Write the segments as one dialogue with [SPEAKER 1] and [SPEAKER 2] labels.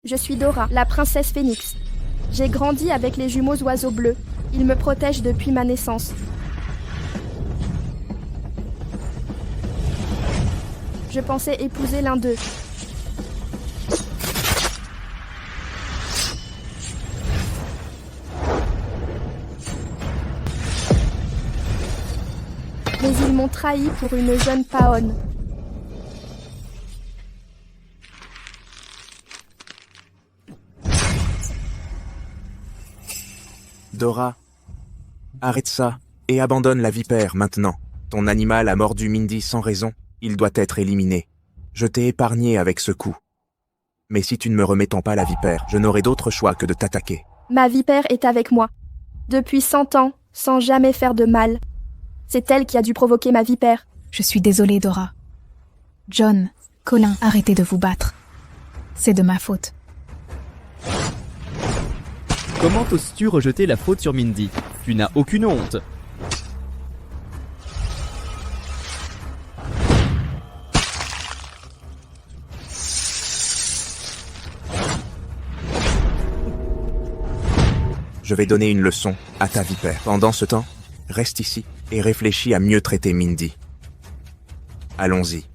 [SPEAKER 1] Je suis Dora, la princesse Phénix. J'ai grandi avec les jumeaux oiseaux bleus. Ils me protègent depuis ma naissance. Je pensais épouser l'un d'eux. Mais ils m'ont trahi pour une jeune paonne.
[SPEAKER 2] Dora, arrête ça et abandonne la vipère maintenant. Ton animal a mordu Mindy sans raison, il doit être éliminé. Je t'ai épargné avec ce coup. Mais si tu ne me remets pas la vipère, je n'aurai d'autre choix que de t'attaquer.
[SPEAKER 1] Ma vipère est avec moi. Depuis 100 ans, sans jamais faire de mal. C'est elle qui a dû provoquer ma vipère.
[SPEAKER 3] Je suis désolée, Dora. John, Colin, arrêtez de vous battre. C'est de ma faute.
[SPEAKER 4] Comment oses-tu rejeter la faute sur Mindy? Tu n'as aucune honte.
[SPEAKER 2] Je vais donner une leçon à ta vipère. Pendant ce temps, reste ici et réfléchis à mieux traiter Mindy. Allons-y.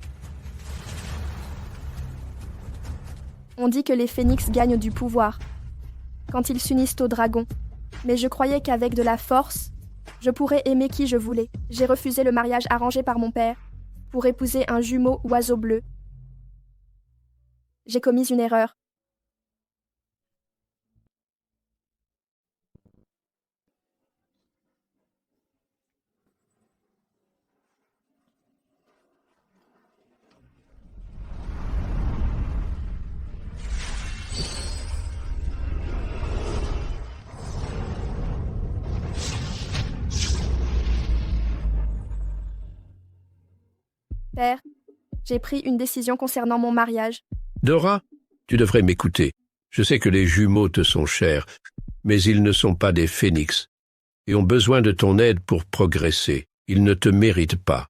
[SPEAKER 1] On dit que les phénix gagnent du pouvoir quand ils s'unissent aux dragons. Mais je croyais qu'avec de la force, je pourrais aimer qui je voulais. J'ai refusé le mariage arrangé par mon père pour épouser un jumeau oiseau bleu. J'ai commis une erreur. Père, j'ai pris une décision concernant mon mariage.
[SPEAKER 5] Dora, tu devrais m'écouter. Je sais que les jumeaux te sont chers, mais ils ne sont pas des phénix et ont besoin de ton aide pour progresser. Ils ne te méritent pas.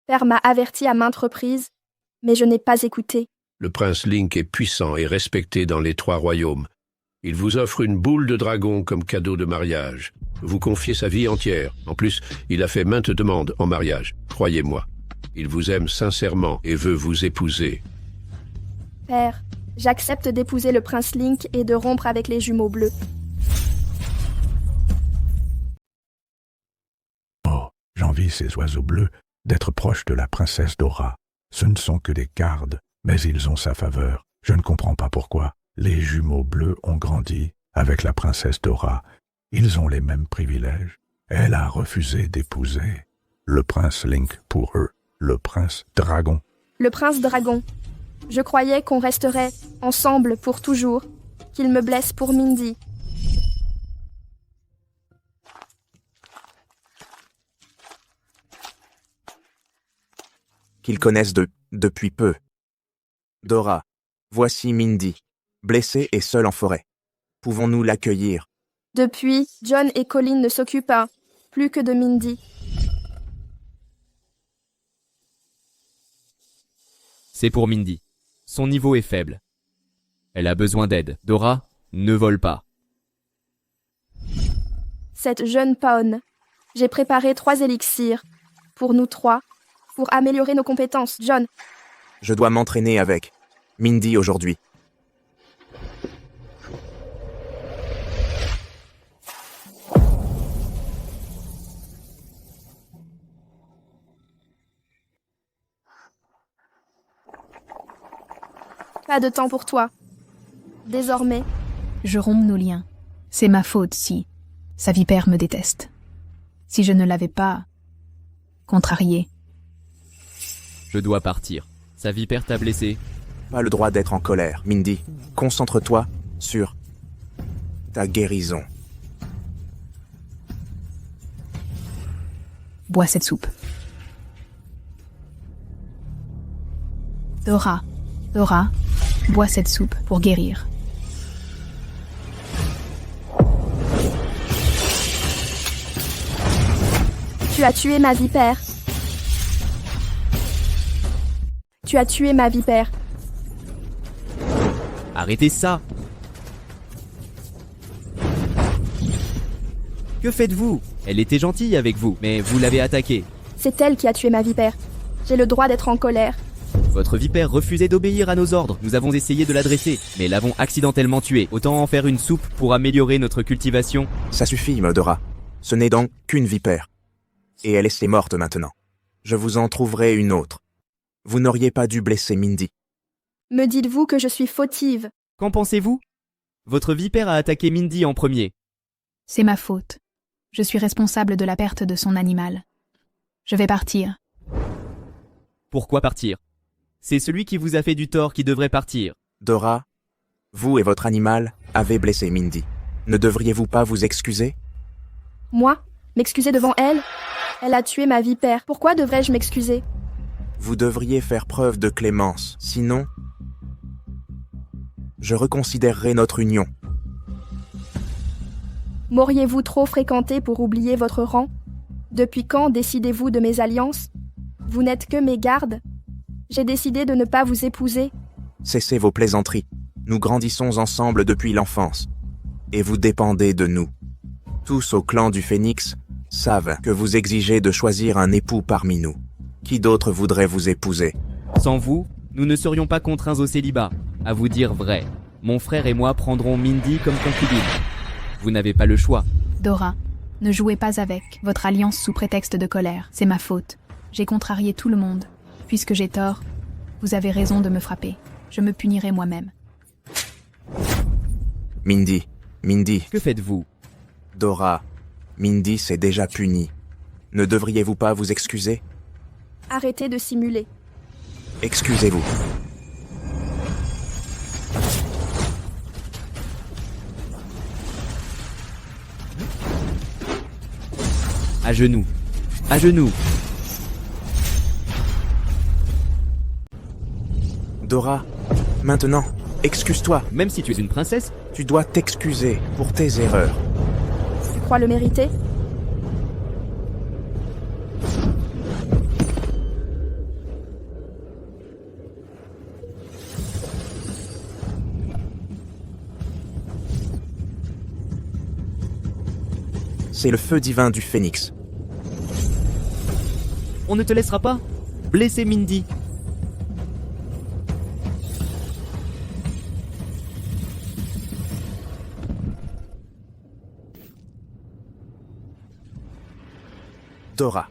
[SPEAKER 1] Père m'a averti à maintes reprises, mais je n'ai pas écouté.
[SPEAKER 5] Le prince Link est puissant et respecté dans les 3 royaumes. Il vous offre une boule de dragon comme cadeau de mariage. Vous confiez sa vie entière. En plus, il a fait maintes demandes en mariage, croyez-moi. Il vous aime sincèrement et veut vous épouser.
[SPEAKER 1] Père, j'accepte d'épouser le prince Link et de rompre avec les jumeaux bleus.
[SPEAKER 6] Oh, j'envie ces oiseaux bleus d'être proches de la princesse Dora. Ce ne sont que des gardes, mais ils ont sa faveur. Je ne comprends pas pourquoi. Les jumeaux bleus ont grandi avec la princesse Dora. Ils ont les mêmes privilèges. Elle a refusé d'épouser le prince Link pour eux. Le prince dragon.
[SPEAKER 1] Le prince dragon. Je croyais qu'on resterait ensemble pour toujours, qu'il me blesse pour Mindy.
[SPEAKER 2] Qu'ils connaissent depuis peu. Dora, voici Mindy, blessée et seule en forêt. Pouvons-nous l'accueillir?
[SPEAKER 1] Depuis, John et Colin ne s'occupent plus que de Mindy.
[SPEAKER 4] C'est pour Mindy. Son niveau est faible. Elle a besoin d'aide. Dora, ne vole pas.
[SPEAKER 1] Cette jeune paonne. J'ai préparé 3 élixirs. Pour nous 3. Pour améliorer nos compétences. John.
[SPEAKER 2] Je dois m'entraîner avec Mindy aujourd'hui.
[SPEAKER 1] Pas de temps pour toi. Désormais,
[SPEAKER 3] Je romps nos liens. C'est ma faute si sa vipère me déteste. Si je ne l'avais pas contrariée.
[SPEAKER 4] Je dois partir. Sa vipère t'a blessé.
[SPEAKER 2] Pas le droit d'être en colère, Mindy. Concentre-toi sur ta guérison.
[SPEAKER 3] Bois cette soupe. Dora, bois cette soupe pour guérir.
[SPEAKER 1] tu as tué ma vipère. Tu as tué ma vipère.
[SPEAKER 4] Arrêtez ça! Que faites-vous? Elle était gentille avec vous, mais vous l'avez attaquée.
[SPEAKER 1] C'est elle qui a tué ma vipère. J'ai le droit d'être en colère.
[SPEAKER 4] Votre vipère refusait d'obéir à nos ordres. Nous avons essayé de la dresser, mais l'avons accidentellement tuée. Autant en faire une soupe pour améliorer notre cultivation.
[SPEAKER 2] Ça suffit, Medora. Ce n'est donc qu'une vipère. Et elle est morte maintenant. Je vous en trouverai une autre. Vous n'auriez pas dû blesser Mindy.
[SPEAKER 1] Me dites-vous que je suis fautive?
[SPEAKER 4] Qu'en pensez-vous? Votre vipère a attaqué Mindy en premier.
[SPEAKER 3] C'est ma faute. Je suis responsable de la perte de son animal. Je vais partir.
[SPEAKER 4] Pourquoi partir? C'est celui qui vous a fait du tort qui devrait partir.
[SPEAKER 2] Dora, vous et votre animal avez blessé Mindy. Ne devriez-vous pas vous excuser?
[SPEAKER 1] Moi? M'excuser devant elle? Elle a tué ma vipère. Pourquoi devrais-je m'excuser?
[SPEAKER 2] Vous devriez faire preuve de clémence. Sinon, je reconsidérerai notre union.
[SPEAKER 1] M'auriez-vous trop fréquenté pour oublier votre rang? Depuis quand décidez-vous de mes alliances? Vous n'êtes que mes gardes. J'ai décidé de ne pas vous épouser.
[SPEAKER 2] Cessez vos plaisanteries. Nous grandissons ensemble depuis l'enfance. Et vous dépendez de nous. Tous au clan du Phénix savent que vous exigez de choisir un époux parmi nous. Qui d'autre voudrait vous épouser?
[SPEAKER 4] Sans vous, nous ne serions pas contraints au célibat. À vous dire vrai, mon frère et moi prendrons Mindy comme concubine. Vous n'avez pas le choix.
[SPEAKER 3] Dora, ne jouez pas avec votre alliance sous prétexte de colère. C'est ma faute. J'ai contrarié tout le monde. Puisque j'ai tort, vous avez raison de me frapper. Je me punirai moi-même.
[SPEAKER 2] Mindy,
[SPEAKER 4] Que faites-vous?
[SPEAKER 2] Dora, Mindy s'est déjà punie. Ne devriez-vous pas vous excuser?
[SPEAKER 1] Arrêtez de simuler.
[SPEAKER 2] Excusez-vous.
[SPEAKER 4] À genoux. À genoux.
[SPEAKER 2] Dora, maintenant, excuse-toi.
[SPEAKER 4] Même si tu es une princesse,
[SPEAKER 2] Tu dois t'excuser pour tes erreurs.
[SPEAKER 1] Tu crois le mériter?
[SPEAKER 2] C'est le feu divin du Phénix.
[SPEAKER 4] on ne te laissera pas. Blesser Mindy.
[SPEAKER 2] Dora.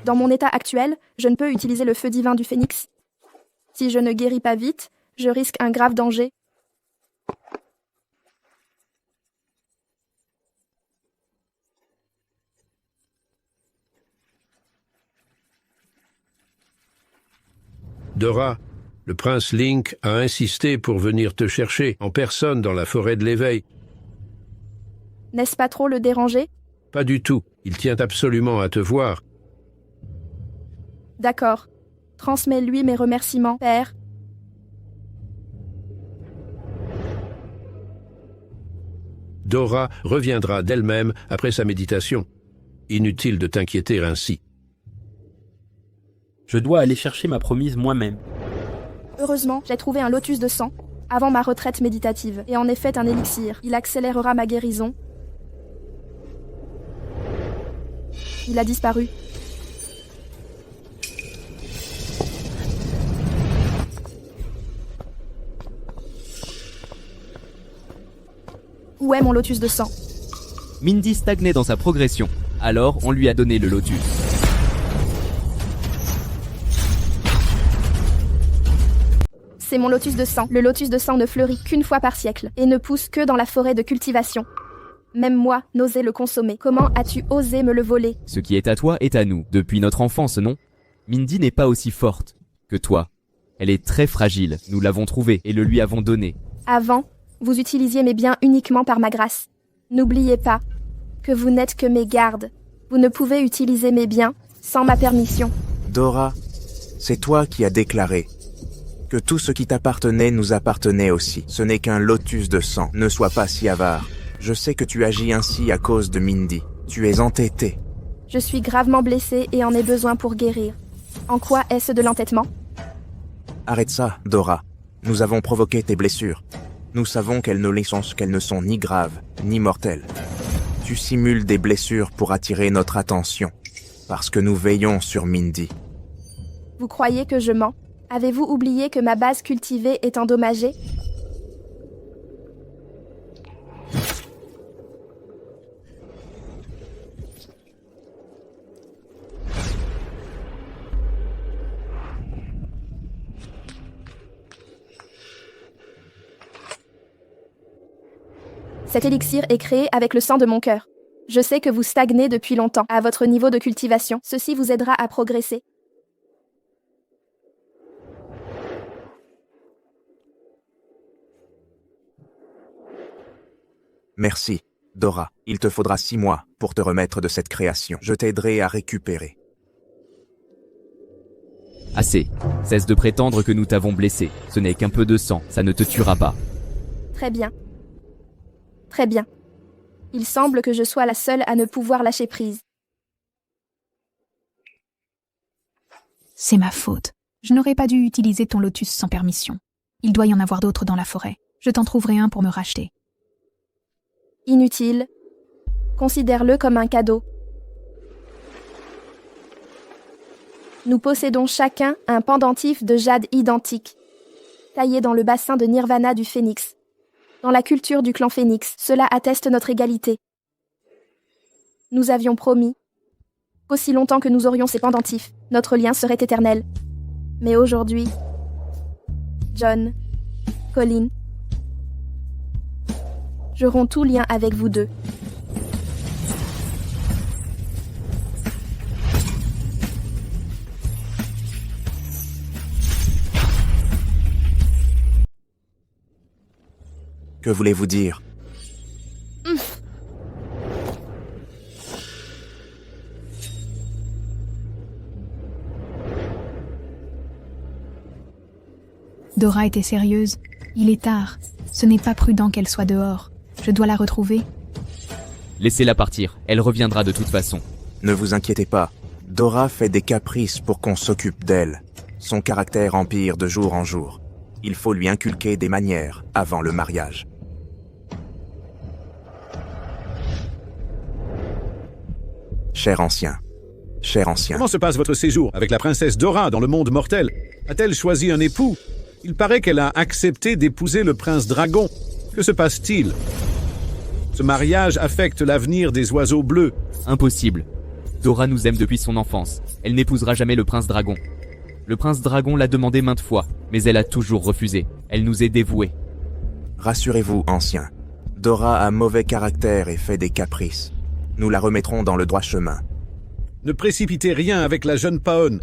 [SPEAKER 1] Dans mon état actuel, je ne peux utiliser le feu divin du Phénix. Si je ne guéris pas vite, je risque un grave danger.
[SPEAKER 5] Dora, le prince Link a insisté pour venir te chercher en personne dans la forêt de l'éveil.
[SPEAKER 1] N'est-ce pas trop le déranger?
[SPEAKER 5] Pas du tout. Il tient absolument à te voir.
[SPEAKER 1] D'accord. Transmets-lui mes remerciements, père.
[SPEAKER 5] Dora reviendra d'elle-même après sa méditation. Inutile de t'inquiéter ainsi.
[SPEAKER 7] Je dois aller chercher ma promise moi-même.
[SPEAKER 1] Heureusement, j'ai trouvé un lotus de sang avant ma retraite méditative, et en est fait un élixir. Il accélérera ma guérison. Il a disparu. Où est mon lotus de sang?
[SPEAKER 4] Mindy stagnait dans sa progression. Alors, on lui a donné le lotus.
[SPEAKER 1] C'est mon lotus de sang. Le lotus de sang ne fleurit qu'une fois par siècle et ne pousse que dans la forêt de cultivation. Même moi n'osais le consommer. Comment as-tu osé me le voler?
[SPEAKER 4] Ce qui est à toi est à nous, depuis notre enfance, non? Mindy n'est pas aussi forte que toi. Elle est très fragile, nous l'avons trouvée et le lui avons donné.
[SPEAKER 1] Avant, vous utilisiez mes biens uniquement par ma grâce. N'oubliez pas que vous n'êtes que mes gardes. Vous ne pouvez utiliser mes biens sans ma permission.
[SPEAKER 2] Dora, c'est toi qui as déclaré que tout ce qui t'appartenait nous appartenait aussi. Ce n'est qu'un lotus de sang. Ne sois pas si avare. Je sais que tu agis ainsi à cause de Mindy. Tu es entêté.
[SPEAKER 1] Je suis gravement blessée et en ai besoin pour guérir. En quoi est-ce de l'entêtement?
[SPEAKER 2] Arrête ça, Dora. Nous avons provoqué tes blessures. Nous savons qu'elles ne sont ni graves, ni mortelles. Tu simules des blessures pour attirer notre attention, parce que nous veillons sur Mindy.
[SPEAKER 1] Vous croyez que je mens? Avez-vous oublié que ma base cultivée est endommagée? Cet élixir est créé avec le sang de mon cœur. Je sais que vous stagnez depuis longtemps à votre niveau de cultivation. Ceci vous aidera à progresser.
[SPEAKER 2] Merci, Dora. Il te faudra 6 mois pour te remettre de cette création. Je t'aiderai à récupérer.
[SPEAKER 4] Assez. Cesse de prétendre que nous t'avons blessé. Ce n'est qu'un peu de sang, ça ne te tuera pas.
[SPEAKER 1] Très bien. Très bien. Il semble que je sois la seule à ne pouvoir lâcher prise.
[SPEAKER 3] C'est ma faute. Je n'aurais pas dû utiliser ton lotus sans permission. Il doit y en avoir d'autres dans la forêt. Je t'en trouverai un pour me racheter.
[SPEAKER 1] Inutile. Considère-le comme un cadeau. Nous possédons chacun un pendentif de jade identique, taillé dans le bassin de Nirvana du Phénix. Dans la culture du clan Phénix, cela atteste notre égalité. Nous avions promis qu'aussi longtemps que nous aurions ces pendentifs, notre lien serait éternel. Mais aujourd'hui, John, Colin, je romps tout lien avec vous deux.
[SPEAKER 2] Que voulez-vous dire?
[SPEAKER 3] Dora était sérieuse. Il est tard. Ce n'est pas prudent qu'elle soit dehors. Je dois la retrouver.
[SPEAKER 4] Laissez-la partir, elle reviendra de toute façon.
[SPEAKER 2] Ne vous inquiétez pas. Dora fait des caprices pour qu'on s'occupe d'elle. Son caractère empire de jour en jour. Il faut lui inculquer des manières avant le mariage. Cher ancien.
[SPEAKER 8] Comment se passe votre séjour avec la princesse Dora dans le monde mortel? A-t-elle choisi un époux? Il paraît qu'elle a accepté d'épouser le prince dragon. Que se passe-t-il? Ce mariage affecte l'avenir des oiseaux bleus.
[SPEAKER 4] Impossible. Dora nous aime depuis son enfance. Elle n'épousera jamais le prince dragon. Le prince dragon l'a demandé maintes fois, mais elle a toujours refusé. Elle nous est dévouée.
[SPEAKER 2] Rassurez-vous, ancien. Dora a mauvais caractère et fait des caprices. Nous la remettrons dans le droit chemin.
[SPEAKER 8] Ne précipitez rien avec la jeune Paon.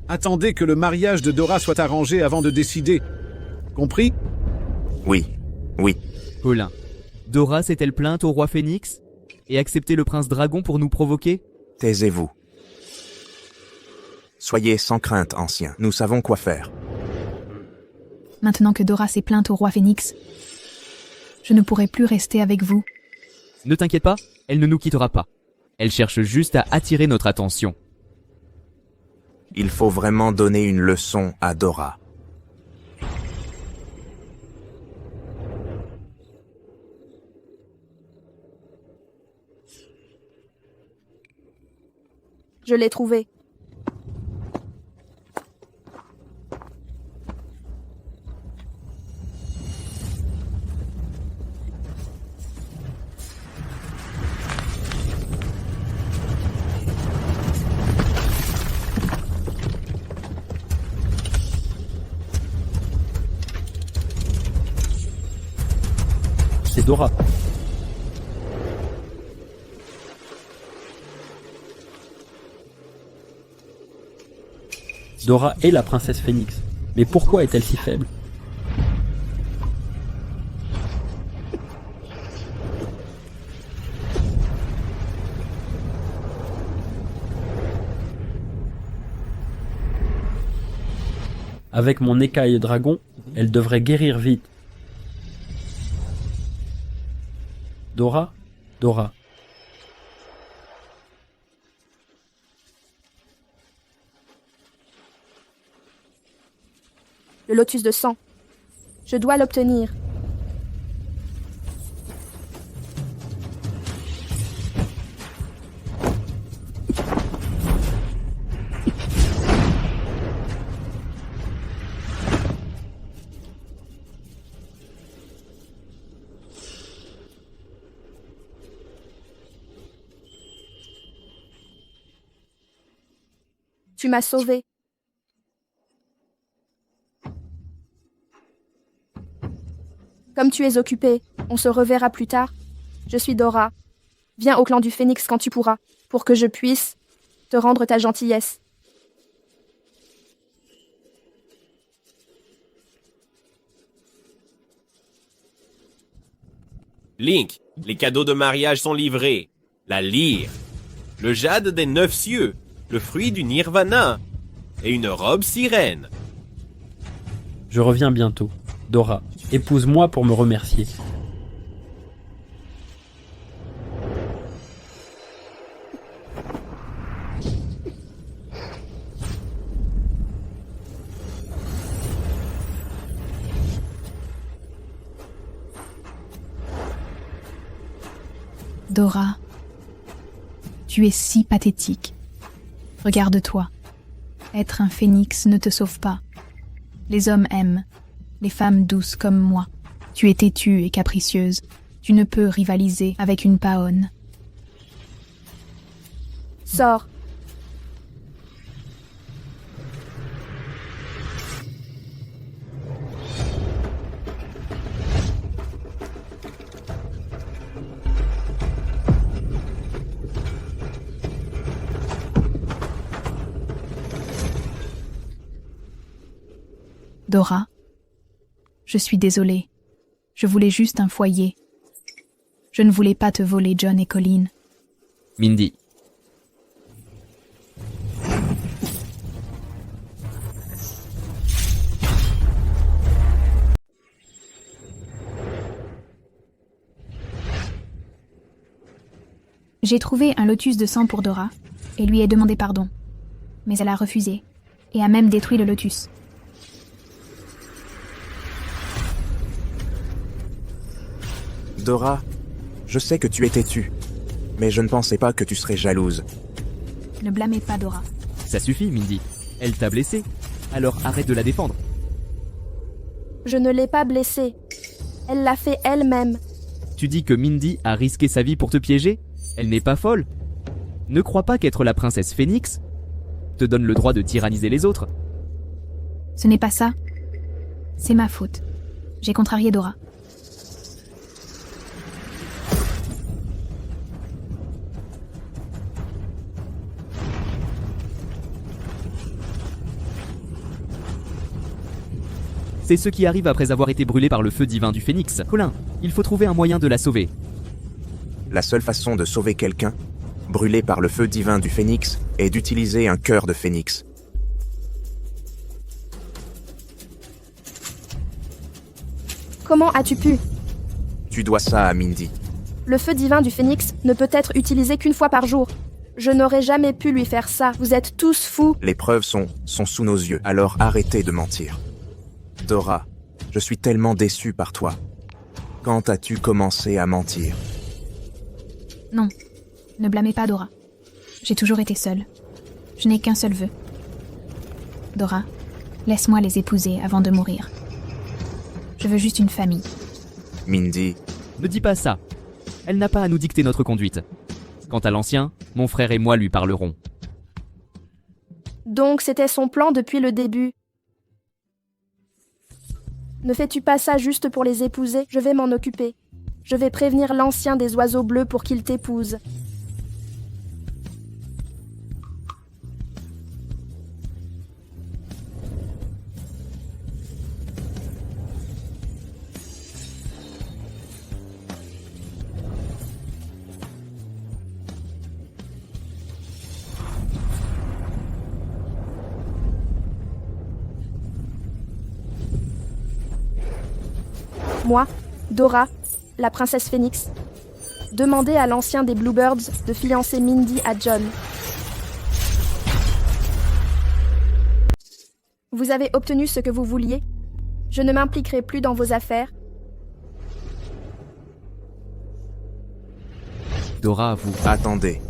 [SPEAKER 8] Attendez que le mariage de Dora soit arrangé avant de décider. Compris?
[SPEAKER 2] Oui.
[SPEAKER 4] Colin, Dora s'est-elle plainte au roi Phénix et accepté le prince dragon pour nous provoquer?
[SPEAKER 2] Taisez-vous. Soyez sans crainte, ancien. Nous savons quoi faire.
[SPEAKER 3] Maintenant que Dora s'est plainte au roi Phénix, je ne pourrai plus rester avec vous.
[SPEAKER 4] Ne t'inquiète pas, elle ne nous quittera pas. Elle cherche juste à attirer notre attention.
[SPEAKER 2] Il faut vraiment donner une leçon à Dora.
[SPEAKER 1] Je l'ai trouvé.
[SPEAKER 7] C'est Dora. Dora est la princesse Phénix. Mais pourquoi est-elle si faible? Avec mon écaille dragon, elle devrait guérir vite. Dora, Dora.
[SPEAKER 1] Le lotus de sang. Je dois l'obtenir. Tu m'as sauvé. Comme tu es occupé, on se reverra plus tard. Je suis Dora. Viens au clan du Phénix quand tu pourras, pour que je puisse te rendre ta gentillesse.
[SPEAKER 9] Link, les cadeaux de mariage sont livrés. La lyre, le jade des 9 cieux, le fruit du nirvana et une robe sirène.
[SPEAKER 7] Je reviens bientôt. Dora, épouse-moi pour me remercier.
[SPEAKER 3] Dora, tu es si pathétique. Regarde-toi. Être un phénix ne te sauve pas. Les hommes aiment, les femmes douces comme moi. Tu es têtue et capricieuse. Tu ne peux rivaliser avec une paonne.
[SPEAKER 1] Sors.
[SPEAKER 3] Dora, je suis désolée. Je voulais juste un foyer. Je ne voulais pas te voler John et Colleen.
[SPEAKER 4] Mindy.
[SPEAKER 3] J'ai trouvé un lotus de sang pour Dora et lui ai demandé pardon. Mais elle a refusé et a même détruit le lotus.
[SPEAKER 2] Dora, je sais que tu es têtue, mais je ne pensais pas que tu serais jalouse.
[SPEAKER 3] Ne blâmez pas Dora.
[SPEAKER 4] Ça suffit, Mindy. Elle t'a blessé. Alors arrête de la défendre.
[SPEAKER 1] Je ne l'ai pas blessée. Elle l'a fait elle-même.
[SPEAKER 4] Tu dis que Mindy a risqué sa vie pour te piéger? Elle n'est pas folle. Ne crois pas qu'être la princesse Phénix te donne le droit de tyranniser les autres.
[SPEAKER 3] Ce n'est pas ça. C'est ma faute. J'ai contrarié Dora.
[SPEAKER 4] C'est ce qui arrive après avoir été brûlé par le feu divin du Phénix. Colin, il faut trouver un moyen de la sauver.
[SPEAKER 2] La seule façon de sauver quelqu'un, brûlé par le feu divin du Phénix, est d'utiliser un cœur de Phénix.
[SPEAKER 1] Comment as-tu pu?
[SPEAKER 2] Tu dois ça à Mindy.
[SPEAKER 1] Le feu divin du Phénix ne peut être utilisé qu'une fois par jour. Je n'aurais jamais pu lui faire ça. Vous êtes tous fous.
[SPEAKER 2] Les preuves sont sous nos yeux, alors arrêtez de mentir. Dora, je suis tellement déçu par toi. Quand as-tu commencé à mentir?
[SPEAKER 3] Non, ne blâmez pas Dora. J'ai toujours été seule. Je n'ai qu'un seul vœu. Dora, laisse-moi les épouser avant de mourir. Je veux juste une famille.
[SPEAKER 2] Mindy,
[SPEAKER 4] Ne dis pas ça. Elle n'a pas à nous dicter notre conduite. Quant à l'ancien, mon frère et moi lui parlerons.
[SPEAKER 1] Donc c'était son plan depuis le début. Ne fais-tu pas ça juste pour les épouser? Je vais m'en occuper. Je vais prévenir l'ancien des oiseaux bleus pour qu'il t'épouse. Moi, Dora, la princesse Phénix, demandez à l'ancien des Bluebirds de fiancer Mindy à John. Vous avez obtenu ce que vous vouliez. Je ne m'impliquerai plus dans vos affaires.
[SPEAKER 4] Dora avoue.
[SPEAKER 2] Attendez.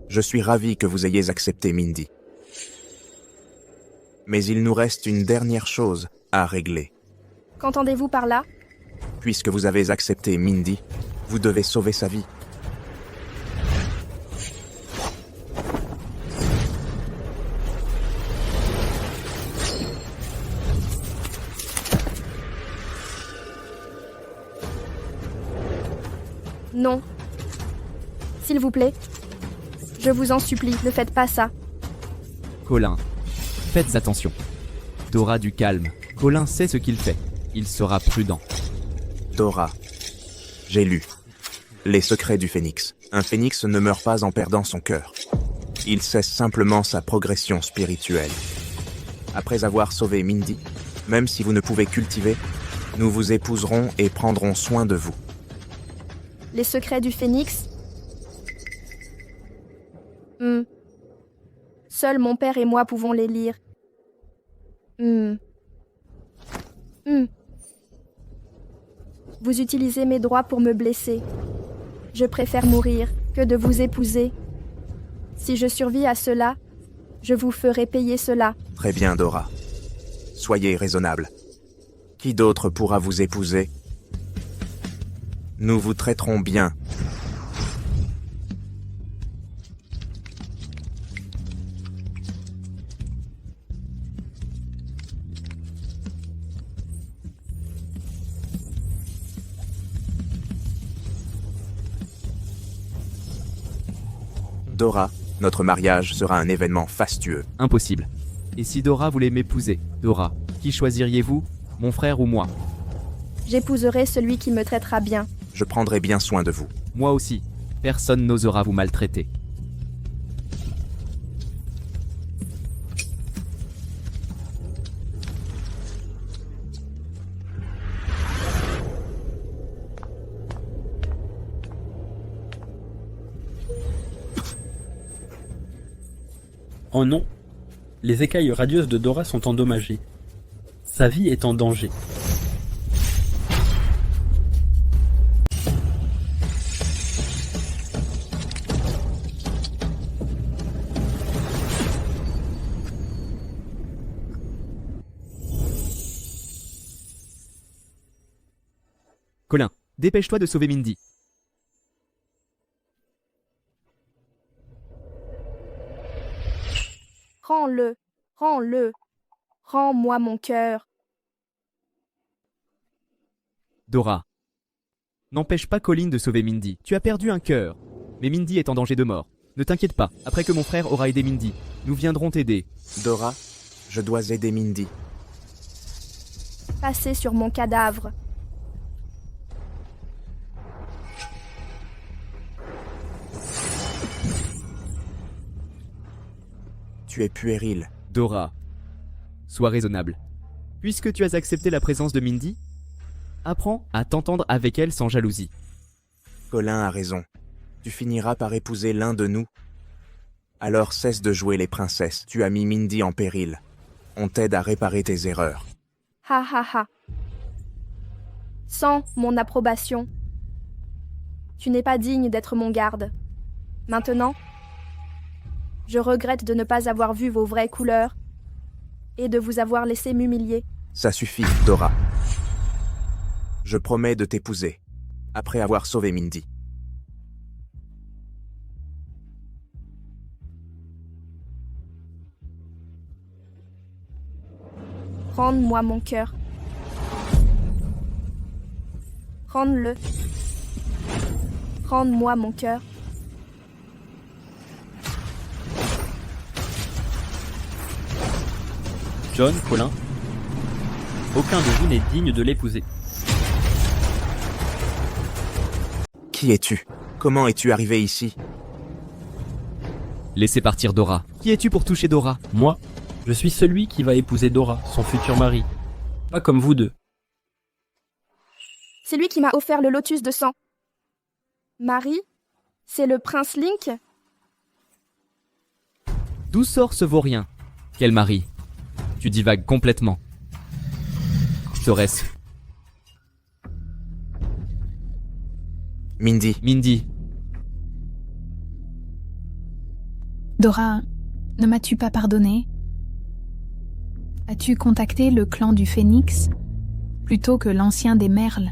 [SPEAKER 2] Je suis ravi que vous ayez accepté Mindy. Mais il nous reste une dernière chose à régler.
[SPEAKER 1] Qu'entendez-vous par là?
[SPEAKER 2] Puisque vous avez accepté Mindy, vous devez sauver sa vie.
[SPEAKER 1] Non. S'il vous plaît. Je vous en supplie, ne faites pas ça.
[SPEAKER 4] Colin. Faites attention. Dora du calme. Colin sait ce qu'il fait. Il sera prudent.
[SPEAKER 2] Dora, j'ai lu Les secrets du phénix. Un phénix ne meurt pas en perdant son cœur. Il cesse simplement sa progression spirituelle. Après avoir sauvé Mindy, même si vous ne pouvez cultiver, nous vous épouserons et prendrons soin de vous.
[SPEAKER 1] Les secrets du phénix? Seul mon père et moi pouvons les lire. Vous utilisez mes droits pour me blesser. Je préfère mourir que de vous épouser. Si je survis à cela, je vous ferai payer cela.
[SPEAKER 2] Très bien, Dora. Soyez raisonnable. Qui d'autre pourra vous épouser? Nous vous traiterons bien. Dora, notre mariage sera un événement fastueux.
[SPEAKER 4] Impossible. Et si Dora voulait m'épouser? Dora, qui choisiriez-vous? Mon frère ou moi?
[SPEAKER 1] J'épouserai celui qui me traitera bien.
[SPEAKER 2] Je prendrai bien soin de vous.
[SPEAKER 4] Moi aussi. Personne n'osera vous maltraiter.
[SPEAKER 7] Oh non! Les écailles radieuses de Dora sont endommagées. Sa vie est en danger.
[SPEAKER 4] Colin, dépêche-toi de sauver Mindy.
[SPEAKER 1] Rends-le, rends-le, rends-moi mon cœur.
[SPEAKER 4] Dora. N'empêche pas Colin de sauver Mindy. Tu as perdu un cœur. Mais Mindy est en danger de mort. Ne t'inquiète pas, après que mon frère aura aidé Mindy, nous viendrons t'aider.
[SPEAKER 2] Dora, je dois aider Mindy.
[SPEAKER 1] Passez sur mon cadavre.
[SPEAKER 2] Tu es puéril.
[SPEAKER 4] Dora, sois raisonnable. Puisque tu as accepté la présence de Mindy, apprends à t'entendre avec elle sans jalousie.
[SPEAKER 2] Colin a raison. Tu finiras par épouser l'un de nous. Alors cesse de jouer les princesses. Tu as mis Mindy en péril. On t'aide à réparer tes erreurs.
[SPEAKER 1] Ha ha ha. Sans mon approbation, tu n'es pas digne d'être mon garde. Maintenant, je regrette de ne pas avoir vu vos vraies couleurs et de vous avoir laissé m'humilier.
[SPEAKER 2] Ça suffit, Dora. Je promets de t'épouser, après avoir sauvé Mindy.
[SPEAKER 1] Rends-moi mon cœur. Rends-le. Rends-moi mon cœur.
[SPEAKER 7] John, Colin, aucun de vous n'est digne de l'épouser.
[SPEAKER 2] Qui es-tu? Comment es-tu arrivé ici?
[SPEAKER 4] Laissez partir Dora. Qui es-tu pour toucher Dora?
[SPEAKER 7] Moi, je suis celui qui va épouser Dora, son futur mari. Pas comme vous deux.
[SPEAKER 1] C'est lui qui m'a offert le lotus de sang. Marie? C'est le prince Link?
[SPEAKER 4] D'où sort ce vaurien? Quel mari? Tu divagues complètement. Serait-ce
[SPEAKER 2] Mindy,
[SPEAKER 4] Mindy?
[SPEAKER 3] Dora, ne m'as-tu pas pardonné? As-tu contacté le clan du Phénix plutôt que l'ancien des Merles?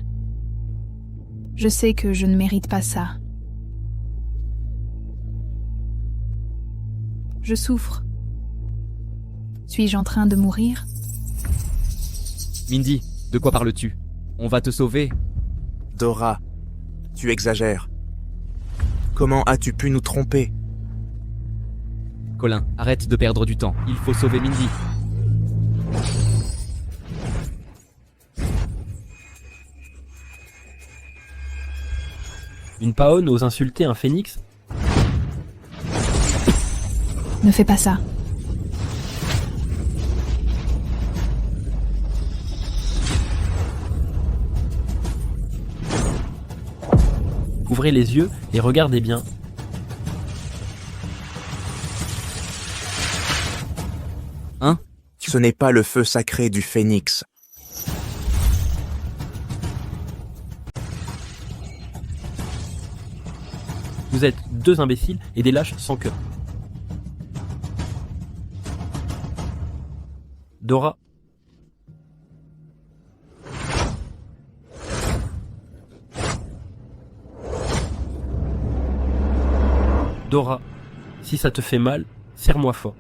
[SPEAKER 3] Je sais que je ne mérite pas ça. Je souffre. Suis-je en train de mourir?
[SPEAKER 4] Mindy, de quoi parles-tu? On va te sauver.
[SPEAKER 2] Dora, tu exagères. Comment as-tu pu nous tromper?
[SPEAKER 4] Colin, arrête de perdre du temps. Il faut sauver Mindy.
[SPEAKER 7] Une Paon ose insulter un phénix?
[SPEAKER 3] Ne fais pas ça.
[SPEAKER 7] Ouvrez les yeux et regardez bien.
[SPEAKER 4] Hein?
[SPEAKER 2] Ce n'est pas le feu sacré du phénix.
[SPEAKER 7] Vous êtes deux imbéciles et des lâches sans cœur. Dora. Dora, si ça te fait mal, serre-moi fort.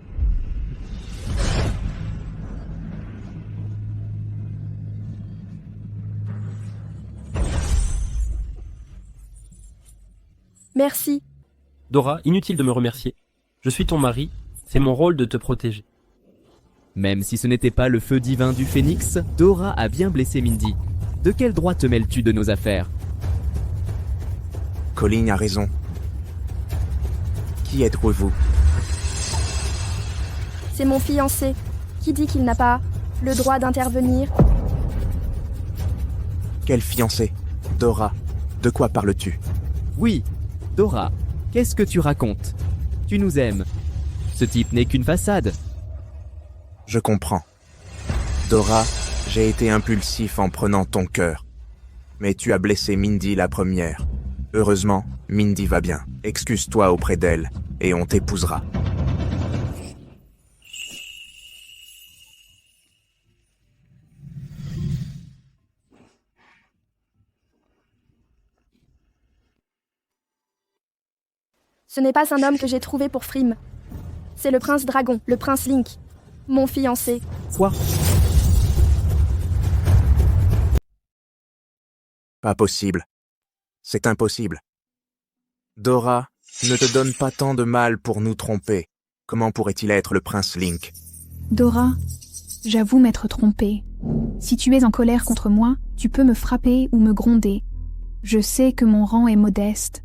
[SPEAKER 1] Merci.
[SPEAKER 7] Dora, inutile de me remercier. Je suis ton mari, c'est mon rôle de te protéger.
[SPEAKER 4] Même si ce n'était pas le feu divin du phénix, Dora a bien blessé Mindy. De quel droit te mêles-tu de nos affaires?
[SPEAKER 2] Colin a raison. Qui êtes-vous?
[SPEAKER 1] C'est mon fiancé. Qui dit qu'il n'a pas le droit d'intervenir?
[SPEAKER 2] Quel fiancé? Dora, de quoi parles-tu?
[SPEAKER 4] Oui, Dora, qu'est-ce que tu racontes? Tu nous aimes. Ce type n'est qu'une façade.
[SPEAKER 2] Je comprends. Dora, j'ai été impulsif en prenant ton cœur. Mais tu as blessé Mindy la première. Heureusement, Mindy va bien. Excuse-toi auprès d'elle, et on t'épousera.
[SPEAKER 1] Ce n'est pas un homme que j'ai trouvé pour frime. C'est le prince Dragon, le prince Link, mon fiancé.
[SPEAKER 4] Quoi?
[SPEAKER 2] Pas possible. C'est impossible. Dora, ne te donne pas tant de mal pour nous tromper. Comment pourrait-il être le prince Link?
[SPEAKER 3] Dora, j'avoue m'être trompée. Si tu es en colère contre moi, tu peux me frapper ou me gronder. Je sais que mon rang est modeste.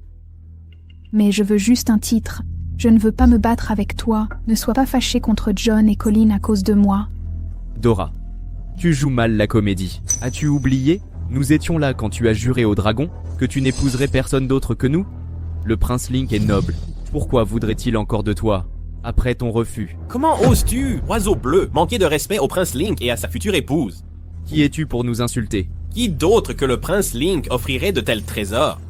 [SPEAKER 3] Mais je veux juste un titre. Je ne veux pas me battre avec toi. Ne sois pas fâché contre John et Colin à cause de moi.
[SPEAKER 4] Dora, tu joues mal la comédie. As-tu oublié? Nous étions là quand tu as juré au dragon que tu n'épouserais personne d'autre que nous. Le prince Link est noble. Pourquoi voudrait-il encore de toi, après ton refus?
[SPEAKER 9] Comment oses-tu, oiseau bleu, manquer de respect au prince Link et à sa future épouse?
[SPEAKER 4] Qui es-tu pour nous insulter?
[SPEAKER 9] Qui d'autre que le prince Link offrirait de tels trésors?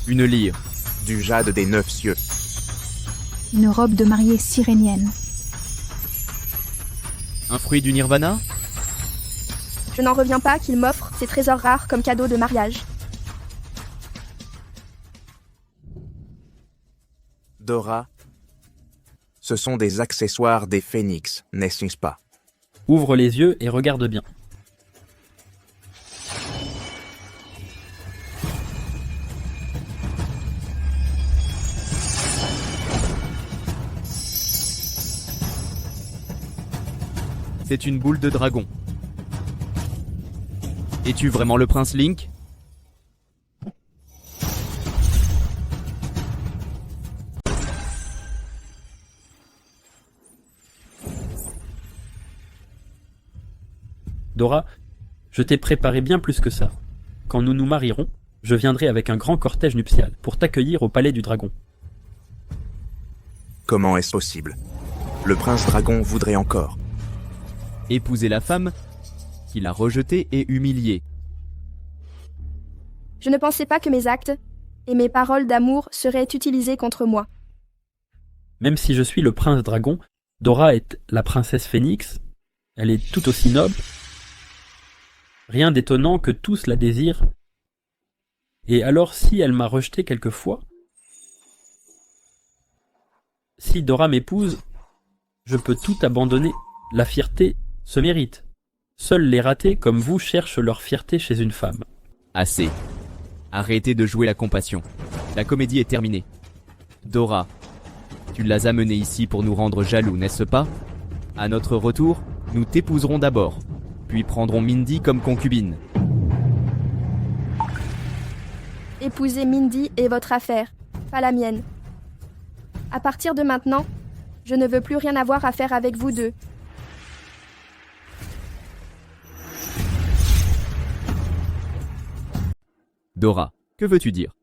[SPEAKER 4] Une lyre.
[SPEAKER 2] Du jade des 9 cieux.
[SPEAKER 3] Une robe de mariée sirénienne.
[SPEAKER 4] Un fruit du nirvana?
[SPEAKER 1] Je n'en reviens pas qu'il m'offre ces trésors rares comme cadeau de mariage.
[SPEAKER 2] Dora, ce sont des accessoires des phénix, n'est-ce pas?
[SPEAKER 7] Ouvre les yeux et regarde bien.
[SPEAKER 4] C'est une boule de dragon. Es-tu vraiment le prince Link?
[SPEAKER 7] Dora, je t'ai préparé bien plus que ça. Quand nous nous marierons, je viendrai avec un grand cortège nuptial pour t'accueillir au palais du dragon.
[SPEAKER 2] Comment est-ce possible? Le prince dragon voudrait encore.
[SPEAKER 4] Épouser la femme qu'il a rejetée et humiliée.
[SPEAKER 1] Je ne pensais pas que mes actes et mes paroles d'amour seraient utilisés contre moi.
[SPEAKER 7] Même si je suis le prince dragon, Dora est la princesse phénix. Elle est tout aussi noble. Rien d'étonnant que tous la désirent. Et alors si elle m'a rejeté quelquefois, si Dora m'épouse, je peux tout abandonner. La fierté se mérite. Seuls les ratés comme vous cherchent leur fierté chez une femme.
[SPEAKER 4] Assez. Arrêtez de jouer la compassion. La comédie est terminée. Dora, tu l'as amenée ici pour nous rendre jaloux, n'est-ce pas? À notre retour, nous t'épouserons d'abord, puis prendrons Mindy comme concubine.
[SPEAKER 1] Épouser Mindy est votre affaire, pas la mienne. À partir de maintenant, je ne veux plus rien avoir à faire avec vous deux.
[SPEAKER 4] Dora, que veux-tu dire?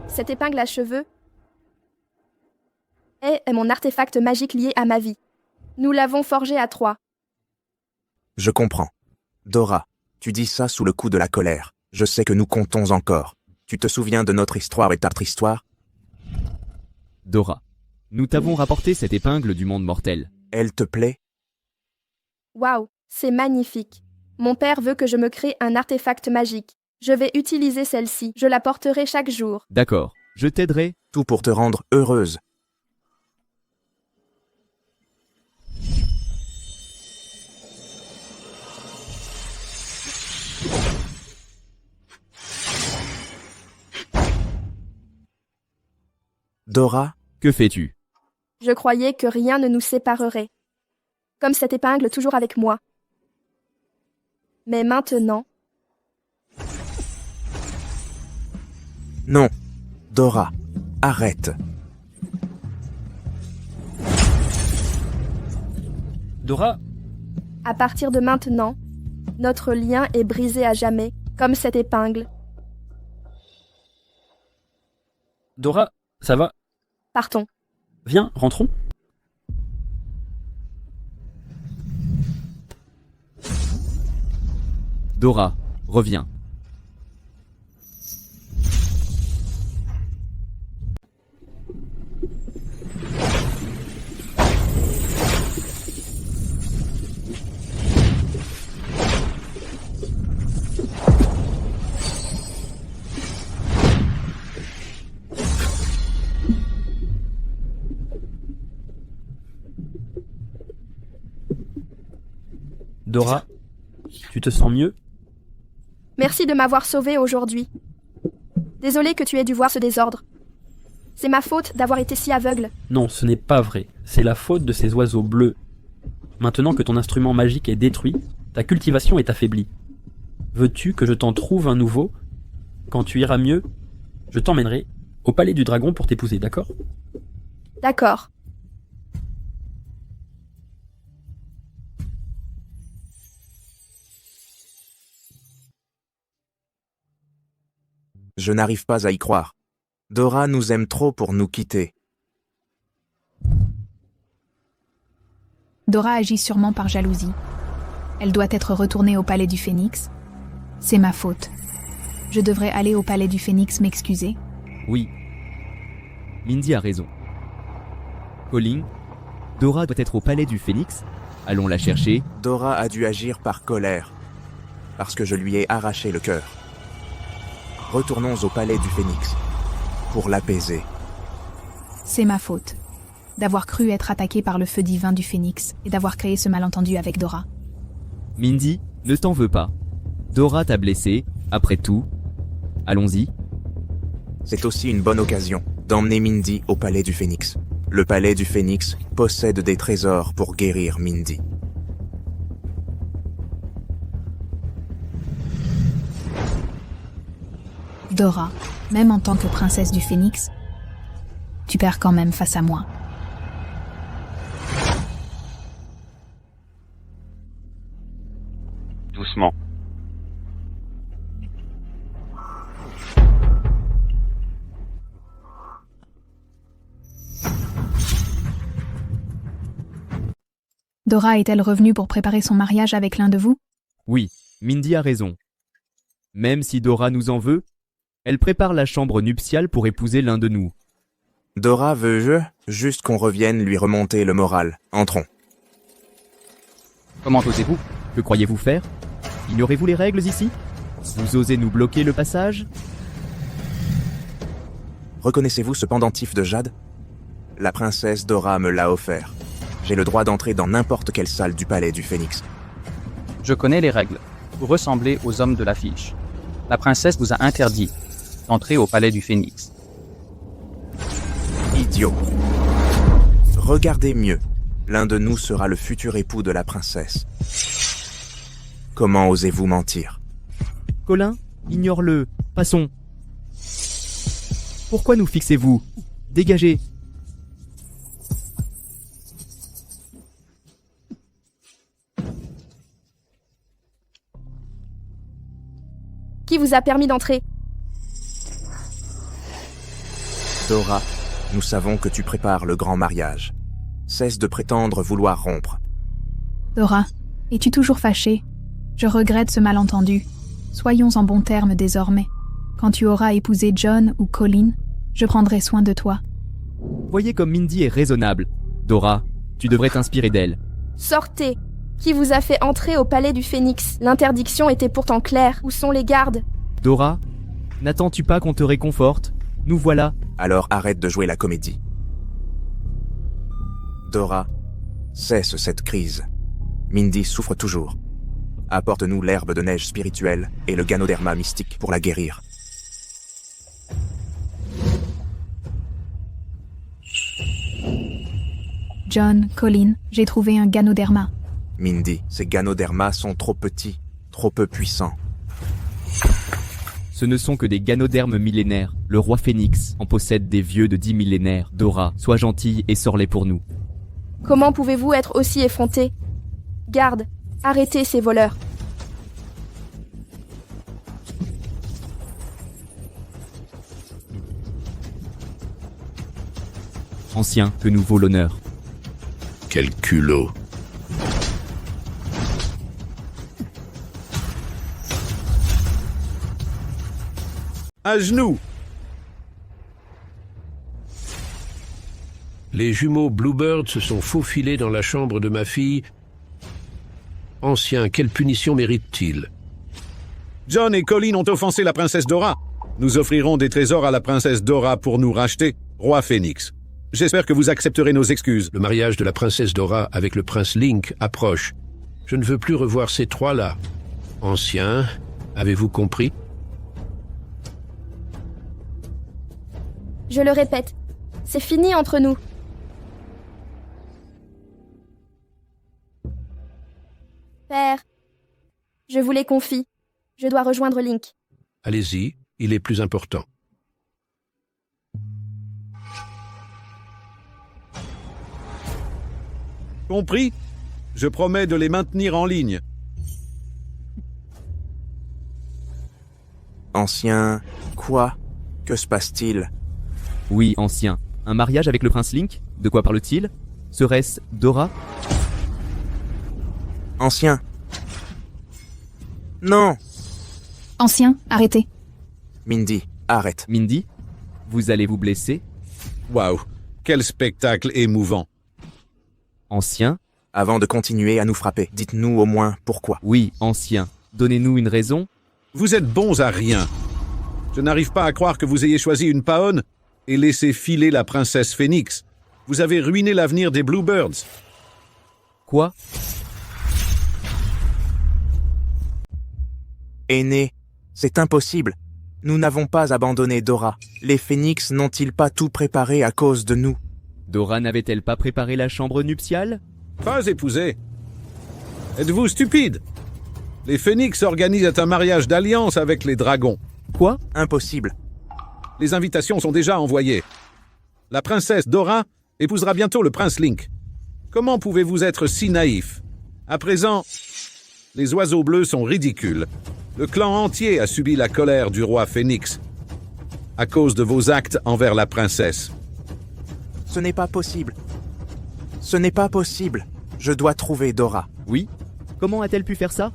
[SPEAKER 1] Cette épingle à cheveux est mon artefact magique lié à ma vie. Nous l'avons forgé à 3.
[SPEAKER 2] Je comprends. Dora, tu dis ça sous le coup de la colère. Je sais que nous comptons encore. Tu te souviens de notre histoire et ta histoire?
[SPEAKER 4] Dora, nous t'avons rapporté cette épingle du monde mortel.
[SPEAKER 2] Elle te plaît?
[SPEAKER 1] Waouh, c'est magnifique. Mon père veut que je me crée un artefact magique. Je vais utiliser celle-ci. Je la porterai chaque jour.
[SPEAKER 4] D'accord, je t'aiderai.
[SPEAKER 2] Tout pour te rendre heureuse. Dora,
[SPEAKER 4] que fais-tu?
[SPEAKER 1] Je croyais que rien ne nous séparerait. Comme cette épingle toujours avec moi. Mais maintenant...
[SPEAKER 2] Non. Dora, arrête.
[SPEAKER 7] Dora,
[SPEAKER 1] À partir de maintenant, notre lien est brisé à jamais, comme cette épingle.
[SPEAKER 7] Dora, ça va?
[SPEAKER 1] Partons.
[SPEAKER 7] Viens, rentrons.
[SPEAKER 4] Dora, reviens.
[SPEAKER 7] Dora, tu te sens mieux?
[SPEAKER 1] Merci de m'avoir sauvée aujourd'hui. Désolée que tu aies dû voir ce désordre. C'est ma faute d'avoir été si aveugle.
[SPEAKER 7] Non, ce n'est pas vrai. C'est la faute de ces oiseaux bleus. Maintenant que ton instrument magique est détruit, ta cultivation est affaiblie. Veux-tu que je t'en trouve un nouveau? Quand tu iras mieux, je t'emmènerai au palais du dragon pour t'épouser, d'accord?
[SPEAKER 1] D'accord.
[SPEAKER 2] Je n'arrive pas à y croire. Dora nous aime trop pour nous quitter.
[SPEAKER 3] Dora agit sûrement par jalousie. Elle doit être retournée au palais du Phénix. C'est ma faute. Je devrais aller au palais du Phénix m'excuser.
[SPEAKER 4] Oui. Mindy a raison. Colin, Dora doit être au palais du Phénix. Allons la chercher.
[SPEAKER 2] Dora a dû agir par colère, parce que je lui ai arraché le cœur. Retournons au palais du Phénix, pour l'apaiser.
[SPEAKER 3] C'est ma faute. D'avoir cru être attaquée par le feu divin du Phénix et d'avoir créé ce malentendu avec Dora.
[SPEAKER 4] Mindy, ne t'en veux pas. Dora t'a blessé, après tout. Allons-y.
[SPEAKER 2] C'est aussi une bonne occasion d'emmener Mindy au palais du Phénix. Le palais du Phénix possède des trésors pour guérir Mindy.
[SPEAKER 3] Dora, même en tant que princesse du Phénix, tu perds quand même face à moi.
[SPEAKER 10] doucement.
[SPEAKER 3] Dora est-elle revenue pour préparer son mariage avec l'un de vous?
[SPEAKER 4] Oui, Mindy a raison. Même si Dora nous en veut, elle prépare la chambre nuptiale pour épouser l'un de nous.
[SPEAKER 2] Dora veut juste qu'on revienne lui remonter le moral. Entrons.
[SPEAKER 4] Comment osez-vous? Que croyez-vous faire? Ignorez-vous les règles ici? Vous osez nous bloquer le passage?
[SPEAKER 2] Reconnaissez-vous ce pendentif de jade? La princesse Dora me l'a offert. J'ai le droit d'entrer dans n'importe quelle salle du palais du Phénix.
[SPEAKER 11] Je connais les règles. Vous ressemblez aux hommes de l'affiche. La princesse vous a interdit d'entrer au palais du Phénix.
[SPEAKER 2] Idiot. Regardez mieux. L'un de nous sera le futur époux de la princesse. Comment osez-vous mentir?
[SPEAKER 4] Colin, ignore-le. Passons. Pourquoi nous fixez-vous? Dégagez.
[SPEAKER 1] Qui vous a permis d'entrer?
[SPEAKER 2] Dora, nous savons que tu prépares le grand mariage. Cesse de prétendre vouloir rompre.
[SPEAKER 3] Dora, es-tu toujours fâchée? Je regrette ce malentendu. Soyons en bons termes désormais. Quand tu auras épousé John ou Colin, je prendrai soin de toi.
[SPEAKER 4] Voyez comme Mindy est raisonnable. Dora, tu devrais t'inspirer d'elle.
[SPEAKER 1] Sortez! Qui vous a fait entrer au palais du Phénix? L'interdiction était pourtant claire. Où sont les gardes?
[SPEAKER 4] Dora, n'attends-tu pas qu'on te réconforte? Nous voilà.
[SPEAKER 2] Alors arrête de jouer la comédie. Dora, cesse cette crise. Mindy souffre toujours. Apporte-nous l'herbe de neige spirituelle et le ganoderma mystique pour la guérir.
[SPEAKER 3] John, Colin, j'ai trouvé un ganoderma.
[SPEAKER 2] Mindy, ces ganodermas sont trop petits, trop peu puissants.
[SPEAKER 4] Ce ne sont que des ganodermes millénaires. Le roi Phénix en possède des vieux de 10 millénaires. Dora, sois gentille et sors-les pour nous.
[SPEAKER 1] Comment pouvez-vous être aussi effronté? Garde, arrêtez ces voleurs.
[SPEAKER 4] Ancien, que nous vaut l'honneur.
[SPEAKER 5] Quel culot.
[SPEAKER 8] À genoux!
[SPEAKER 5] Les jumeaux Bluebird se sont faufilés dans la chambre de ma fille. Ancien, quelle punition mérite-t-il?
[SPEAKER 8] John et Colin ont offensé la princesse Dora. Nous offrirons des trésors à la princesse Dora pour nous racheter, roi Phénix. J'espère que vous accepterez nos excuses.
[SPEAKER 5] Le mariage de la princesse Dora avec le prince Link approche. Je ne veux plus revoir ces trois-là. Ancien, avez-vous compris?
[SPEAKER 1] Je le répète, c'est fini entre nous. Père, je vous les confie. Je dois rejoindre Link.
[SPEAKER 5] Allez-y, il est plus important.
[SPEAKER 8] Compris? Je promets de les maintenir en ligne.
[SPEAKER 2] Ancien, quoi? Que se passe-t-il?
[SPEAKER 4] Oui, ancien. Un mariage avec le prince Link? De quoi parle-t-il? Serait-ce Dora?
[SPEAKER 2] Ancien. Non!
[SPEAKER 3] Ancien, arrêtez.
[SPEAKER 2] Mindy, arrête.
[SPEAKER 4] Mindy, vous allez vous blesser?
[SPEAKER 8] Waouh! Quel spectacle émouvant!
[SPEAKER 4] Ancien?
[SPEAKER 2] Avant de continuer à nous frapper, dites-nous au moins pourquoi.
[SPEAKER 4] Oui, ancien. Donnez-nous une raison.
[SPEAKER 8] Vous êtes bons à rien. Je n'arrive pas à croire que vous ayez choisi une paonne et laissé filer la princesse Phénix. Vous avez ruiné l'avenir des Bluebirds.
[SPEAKER 4] Quoi?
[SPEAKER 2] Aîné, c'est impossible. Nous n'avons pas abandonné Dora. Les Phénix n'ont-ils pas tout préparé à cause de nous?
[SPEAKER 4] Dora n'avait-elle pas préparé la chambre nuptiale?
[SPEAKER 8] Pas épousé. Êtes-vous stupide? Les Phénix organisent un mariage d'alliance avec les dragons.
[SPEAKER 4] Quoi?
[SPEAKER 2] Impossible.
[SPEAKER 8] Les invitations sont déjà envoyées. La princesse Dora épousera bientôt le prince Link. Comment pouvez-vous être si naïf? À présent, Les oiseaux bleus sont ridicules. Le clan entier a subi la colère du roi Phénix à cause de vos actes envers la princesse.
[SPEAKER 2] Ce n'est pas possible. Ce n'est pas possible. Je dois trouver Dora.
[SPEAKER 4] Oui? Comment a-t-elle pu faire ça?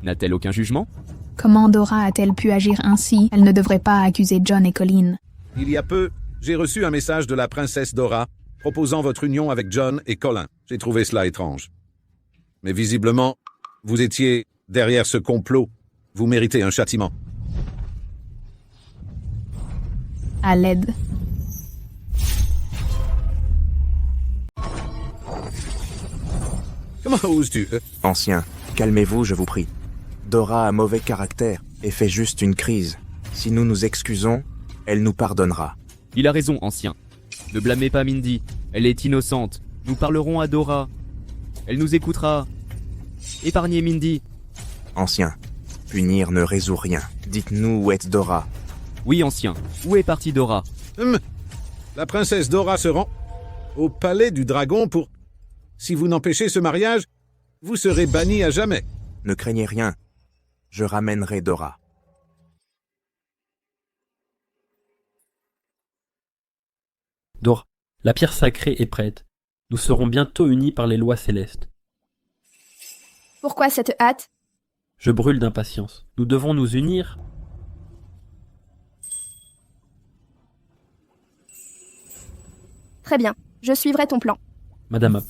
[SPEAKER 4] N'a-t-elle aucun jugement?
[SPEAKER 3] Comment Dora a-t-elle pu agir ainsi? Elle ne devrait pas accuser John et Colin.
[SPEAKER 8] Il y a peu, j'ai reçu un message de la princesse Dora proposant votre union avec John et Colin. J'ai trouvé cela étrange. Mais visiblement, vous étiez derrière ce complot. Vous méritez un châtiment.
[SPEAKER 3] À l'aide.
[SPEAKER 8] Comment oses-tu
[SPEAKER 2] Ancien, calmez-vous, je vous prie. Dora a mauvais caractère et fait juste une crise. Si nous nous excusons, elle nous pardonnera.
[SPEAKER 4] Il a raison, ancien. Ne blâmez pas Mindy. Elle est innocente. Nous parlerons à Dora. Elle nous écoutera. Épargnez Mindy.
[SPEAKER 2] Ancien, punir ne résout rien. Dites-nous où est Dora.
[SPEAKER 4] Oui, ancien. Où est partie Dora?
[SPEAKER 8] La princesse Dora se rend au palais du dragon pour... Si vous n'empêchez ce mariage, vous serez banni à jamais.
[SPEAKER 2] Ne craignez rien. Je ramènerai Dora.
[SPEAKER 7] Dora, la pierre sacrée est prête. Nous serons bientôt unis par les lois célestes.
[SPEAKER 1] Pourquoi cette hâte?
[SPEAKER 7] Je brûle d'impatience. Nous devons nous unir.
[SPEAKER 1] Très bien, je suivrai ton plan.
[SPEAKER 7] Madame.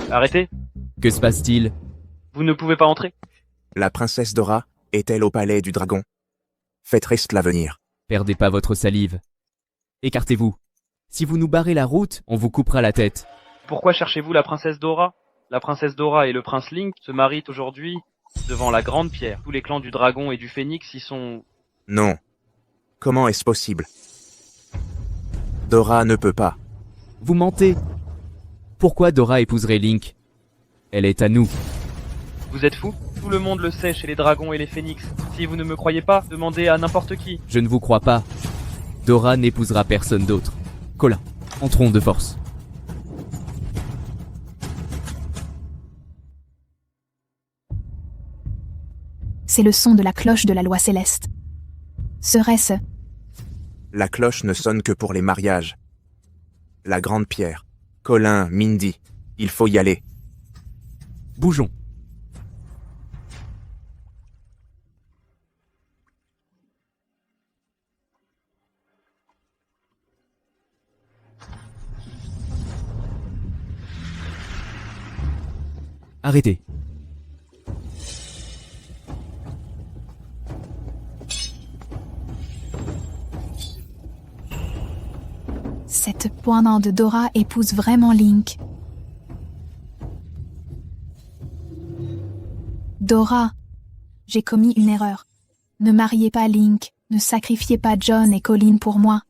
[SPEAKER 11] Arrêtez.
[SPEAKER 4] Que se passe-t-il?
[SPEAKER 11] Vous ne pouvez pas entrer.
[SPEAKER 2] La princesse Dora est-elle au palais du dragon? Faites Restla venir.
[SPEAKER 4] Perdez pas votre salive. Écartez-vous. Si vous nous barrez la route, on vous coupera la tête.
[SPEAKER 11] Pourquoi cherchez-vous la princesse Dora? La princesse Dora et le prince Link se marient aujourd'hui devant la grande pierre. Tous les clans du dragon et du phénix y sont...
[SPEAKER 2] Non. Comment est-ce possible? Dora ne peut pas.
[SPEAKER 4] Vous mentez. Pourquoi Dora épouserait Link? Elle est à nous.
[SPEAKER 11] Vous êtes fous? Tout le monde le sait chez les dragons et les phénix. Si vous ne me croyez pas, demandez à n'importe qui.
[SPEAKER 4] Je ne vous crois pas. Dora n'épousera personne d'autre. Colin, entrons de force.
[SPEAKER 3] C'est le son de la cloche de la loi céleste. Serait-ce...
[SPEAKER 2] La cloche ne sonne que pour les mariages. La grande pierre. Colin, Mindy, il faut y aller.
[SPEAKER 4] Bougeons. Arrêtez.
[SPEAKER 3] Cette poignante Dora épouse vraiment Link. Dora, j'ai commis une erreur. Ne mariez pas Link, ne sacrifiez pas John et Colin pour moi.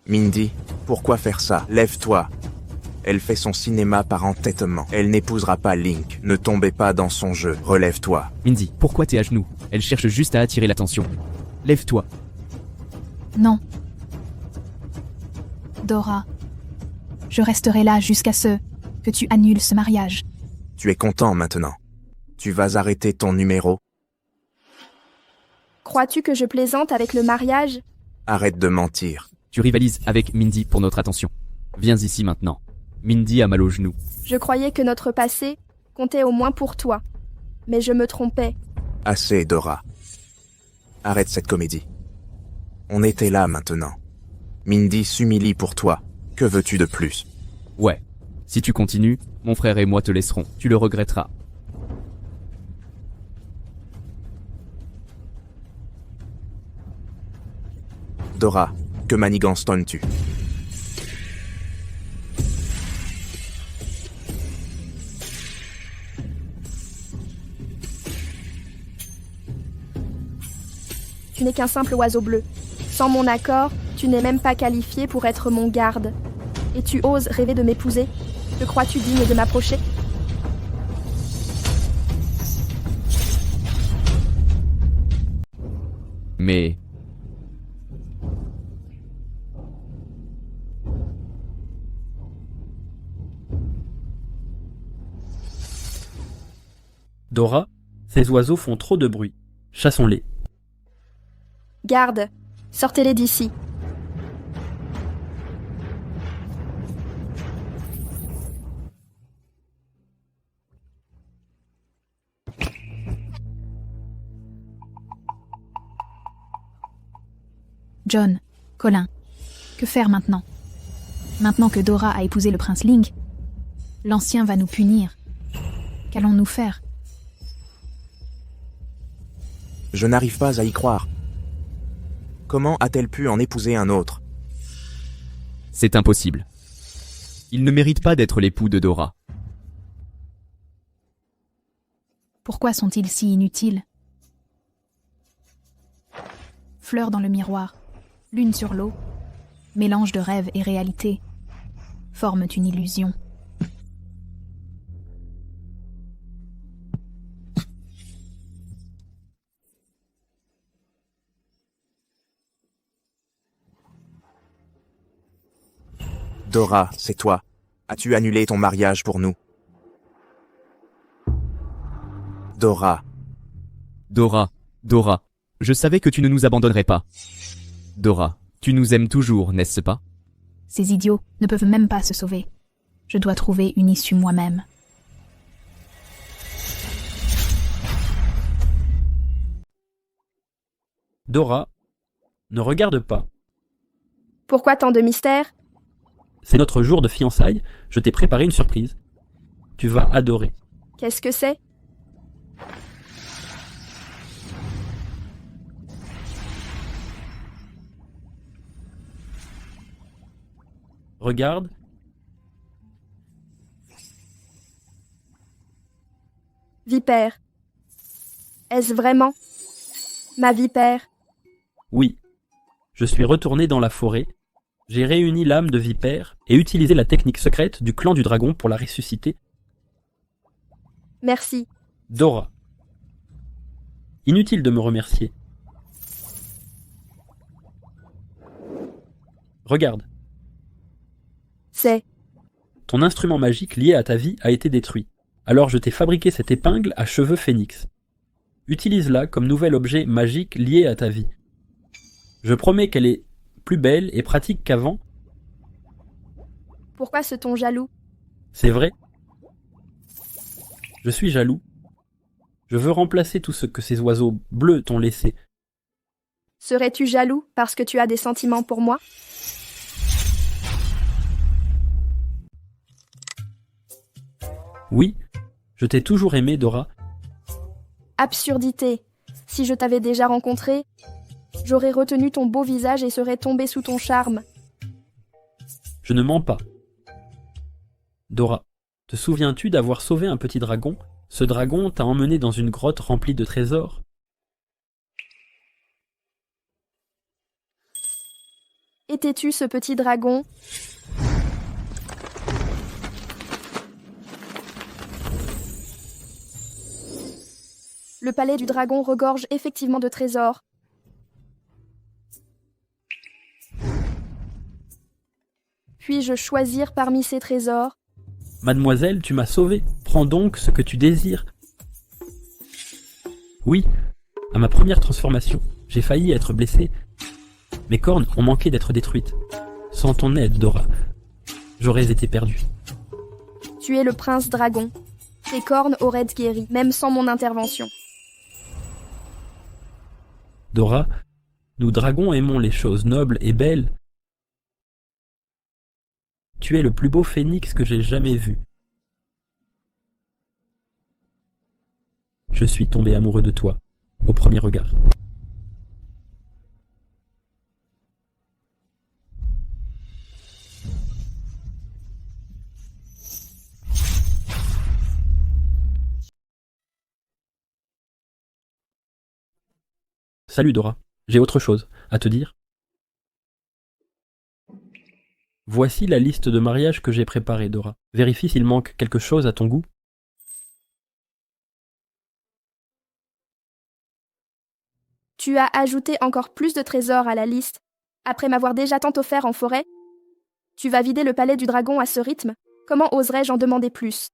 [SPEAKER 2] Mindy, pourquoi faire ça? Lève-toi. Elle fait son cinéma par entêtement. Elle n'épousera pas Link. Ne tombez pas dans son jeu. Relève-toi.
[SPEAKER 4] Mindy, pourquoi t'es à genoux? Elle cherche juste à attirer l'attention. Lève-toi.
[SPEAKER 3] Non. Dora, je resterai là jusqu'à ce que tu annules ce mariage.
[SPEAKER 2] Tu es content maintenant. Tu vas arrêter ton numéro?
[SPEAKER 1] Crois-tu que je plaisante avec le mariage?
[SPEAKER 2] Arrête de mentir.
[SPEAKER 4] Tu rivalises avec Mindy pour notre attention. Viens ici maintenant. Mindy a mal aux genoux.
[SPEAKER 1] Je croyais que notre passé comptait au moins pour toi. Mais je me trompais.
[SPEAKER 2] Assez, Dora. Arrête cette comédie. On était là maintenant. Mindy s'humilie pour toi. Que veux-tu de plus?
[SPEAKER 4] Ouais. Si tu continues, mon frère et moi te laisserons. Tu le regretteras.
[SPEAKER 2] Dora, que manigance-tu?
[SPEAKER 1] Tu n'es qu'un simple oiseau bleu. Sans mon accord, tu n'es même pas qualifié pour être mon garde. Et tu oses rêver de m'épouser? Te crois-tu digne de m'approcher?
[SPEAKER 4] Mais...
[SPEAKER 7] Dora, ces oiseaux font trop de bruit. Chassons-les.
[SPEAKER 1] Garde, sortez-les d'ici.
[SPEAKER 3] John, Colin, que faire maintenant? Maintenant que Dora a épousé le prince Link, l'ancien va nous punir. Qu'allons-nous faire?
[SPEAKER 2] Je n'arrive pas à y croire. Comment a-t-elle pu en épouser un autre?
[SPEAKER 4] C'est impossible. Il ne mérite pas d'être l'époux de Dora.
[SPEAKER 3] Pourquoi sont-ils si inutiles? Fleurs dans le miroir, lune sur l'eau, mélange de rêve et réalité, forment une illusion.
[SPEAKER 2] Dora, c'est toi. As-tu annulé ton mariage pour nous? Dora.
[SPEAKER 4] Dora, Dora, je savais que tu ne nous abandonnerais pas. Dora, tu nous aimes toujours, n'est-ce pas?
[SPEAKER 3] Ces idiots ne peuvent même pas se sauver. Je dois trouver une issue moi-même.
[SPEAKER 7] Dora, ne regarde pas.
[SPEAKER 1] Pourquoi tant de mystère?
[SPEAKER 7] C'est notre jour de fiançailles, je t'ai préparé une surprise. Tu vas adorer.
[SPEAKER 1] Qu'est-ce que c'est?
[SPEAKER 7] Regarde,
[SPEAKER 1] Vipère. Est-ce vraiment ma vipère?
[SPEAKER 7] oui. Je suis retourné dans la forêt, j'ai réuni l'âme de vipère et utilisé la technique secrète du clan du dragon pour la ressusciter.
[SPEAKER 1] Merci.
[SPEAKER 7] Dora. Inutile de me remercier. Regarde,
[SPEAKER 1] C'est
[SPEAKER 7] ton instrument magique lié à ta vie a été détruit. Alors je t'ai fabriqué cette épingle à cheveux phénix. Utilise-la comme nouvel objet magique lié à ta vie. Je promets qu'elle est plus belle et pratique qu'avant.
[SPEAKER 1] pourquoi ce ton jaloux?
[SPEAKER 7] C'est vrai. Je suis jaloux. Je veux remplacer tout ce que ces oiseaux bleus t'ont laissé.
[SPEAKER 1] Serais-tu jaloux parce que tu as des sentiments pour moi?
[SPEAKER 7] Oui, je t'ai toujours aimé, Dora.
[SPEAKER 1] Absurdité. Si je t'avais déjà rencontré, j'aurais retenu ton beau visage et serais tombé sous ton charme.
[SPEAKER 7] Je ne mens pas. Dora, te souviens-tu d'avoir sauvé un petit dragon? Ce dragon t'a emmené dans une grotte remplie de trésors.
[SPEAKER 1] Étais-tu ce petit dragon? Le palais du dragon regorge effectivement de trésors. Puis-je choisir parmi ces trésors?
[SPEAKER 7] Mademoiselle, tu m'as sauvée. Prends donc ce que tu désires. Oui, à ma première transformation, j'ai failli être blessée. Mes cornes ont manqué d'être détruites. Sans ton aide, Dora, j'aurais été perdue.
[SPEAKER 1] Tu es le prince dragon. Tes cornes auraient guéri, même sans mon intervention.
[SPEAKER 7] Dora, nous dragons aimons les choses nobles et belles. Tu es le plus beau phénix que j'ai jamais vu. Je suis tombé amoureux de toi, au premier regard. Salut Dora, j'ai autre chose à te dire. Voici la liste de mariages que j'ai préparée, Dora. Vérifie s'il manque quelque chose à ton goût.
[SPEAKER 1] Tu as ajouté encore plus de trésors à la liste, après m'avoir déjà tant offert en forêt. Tu vas vider le palais du dragon à ce rythme. Comment oserais-je en demander plus?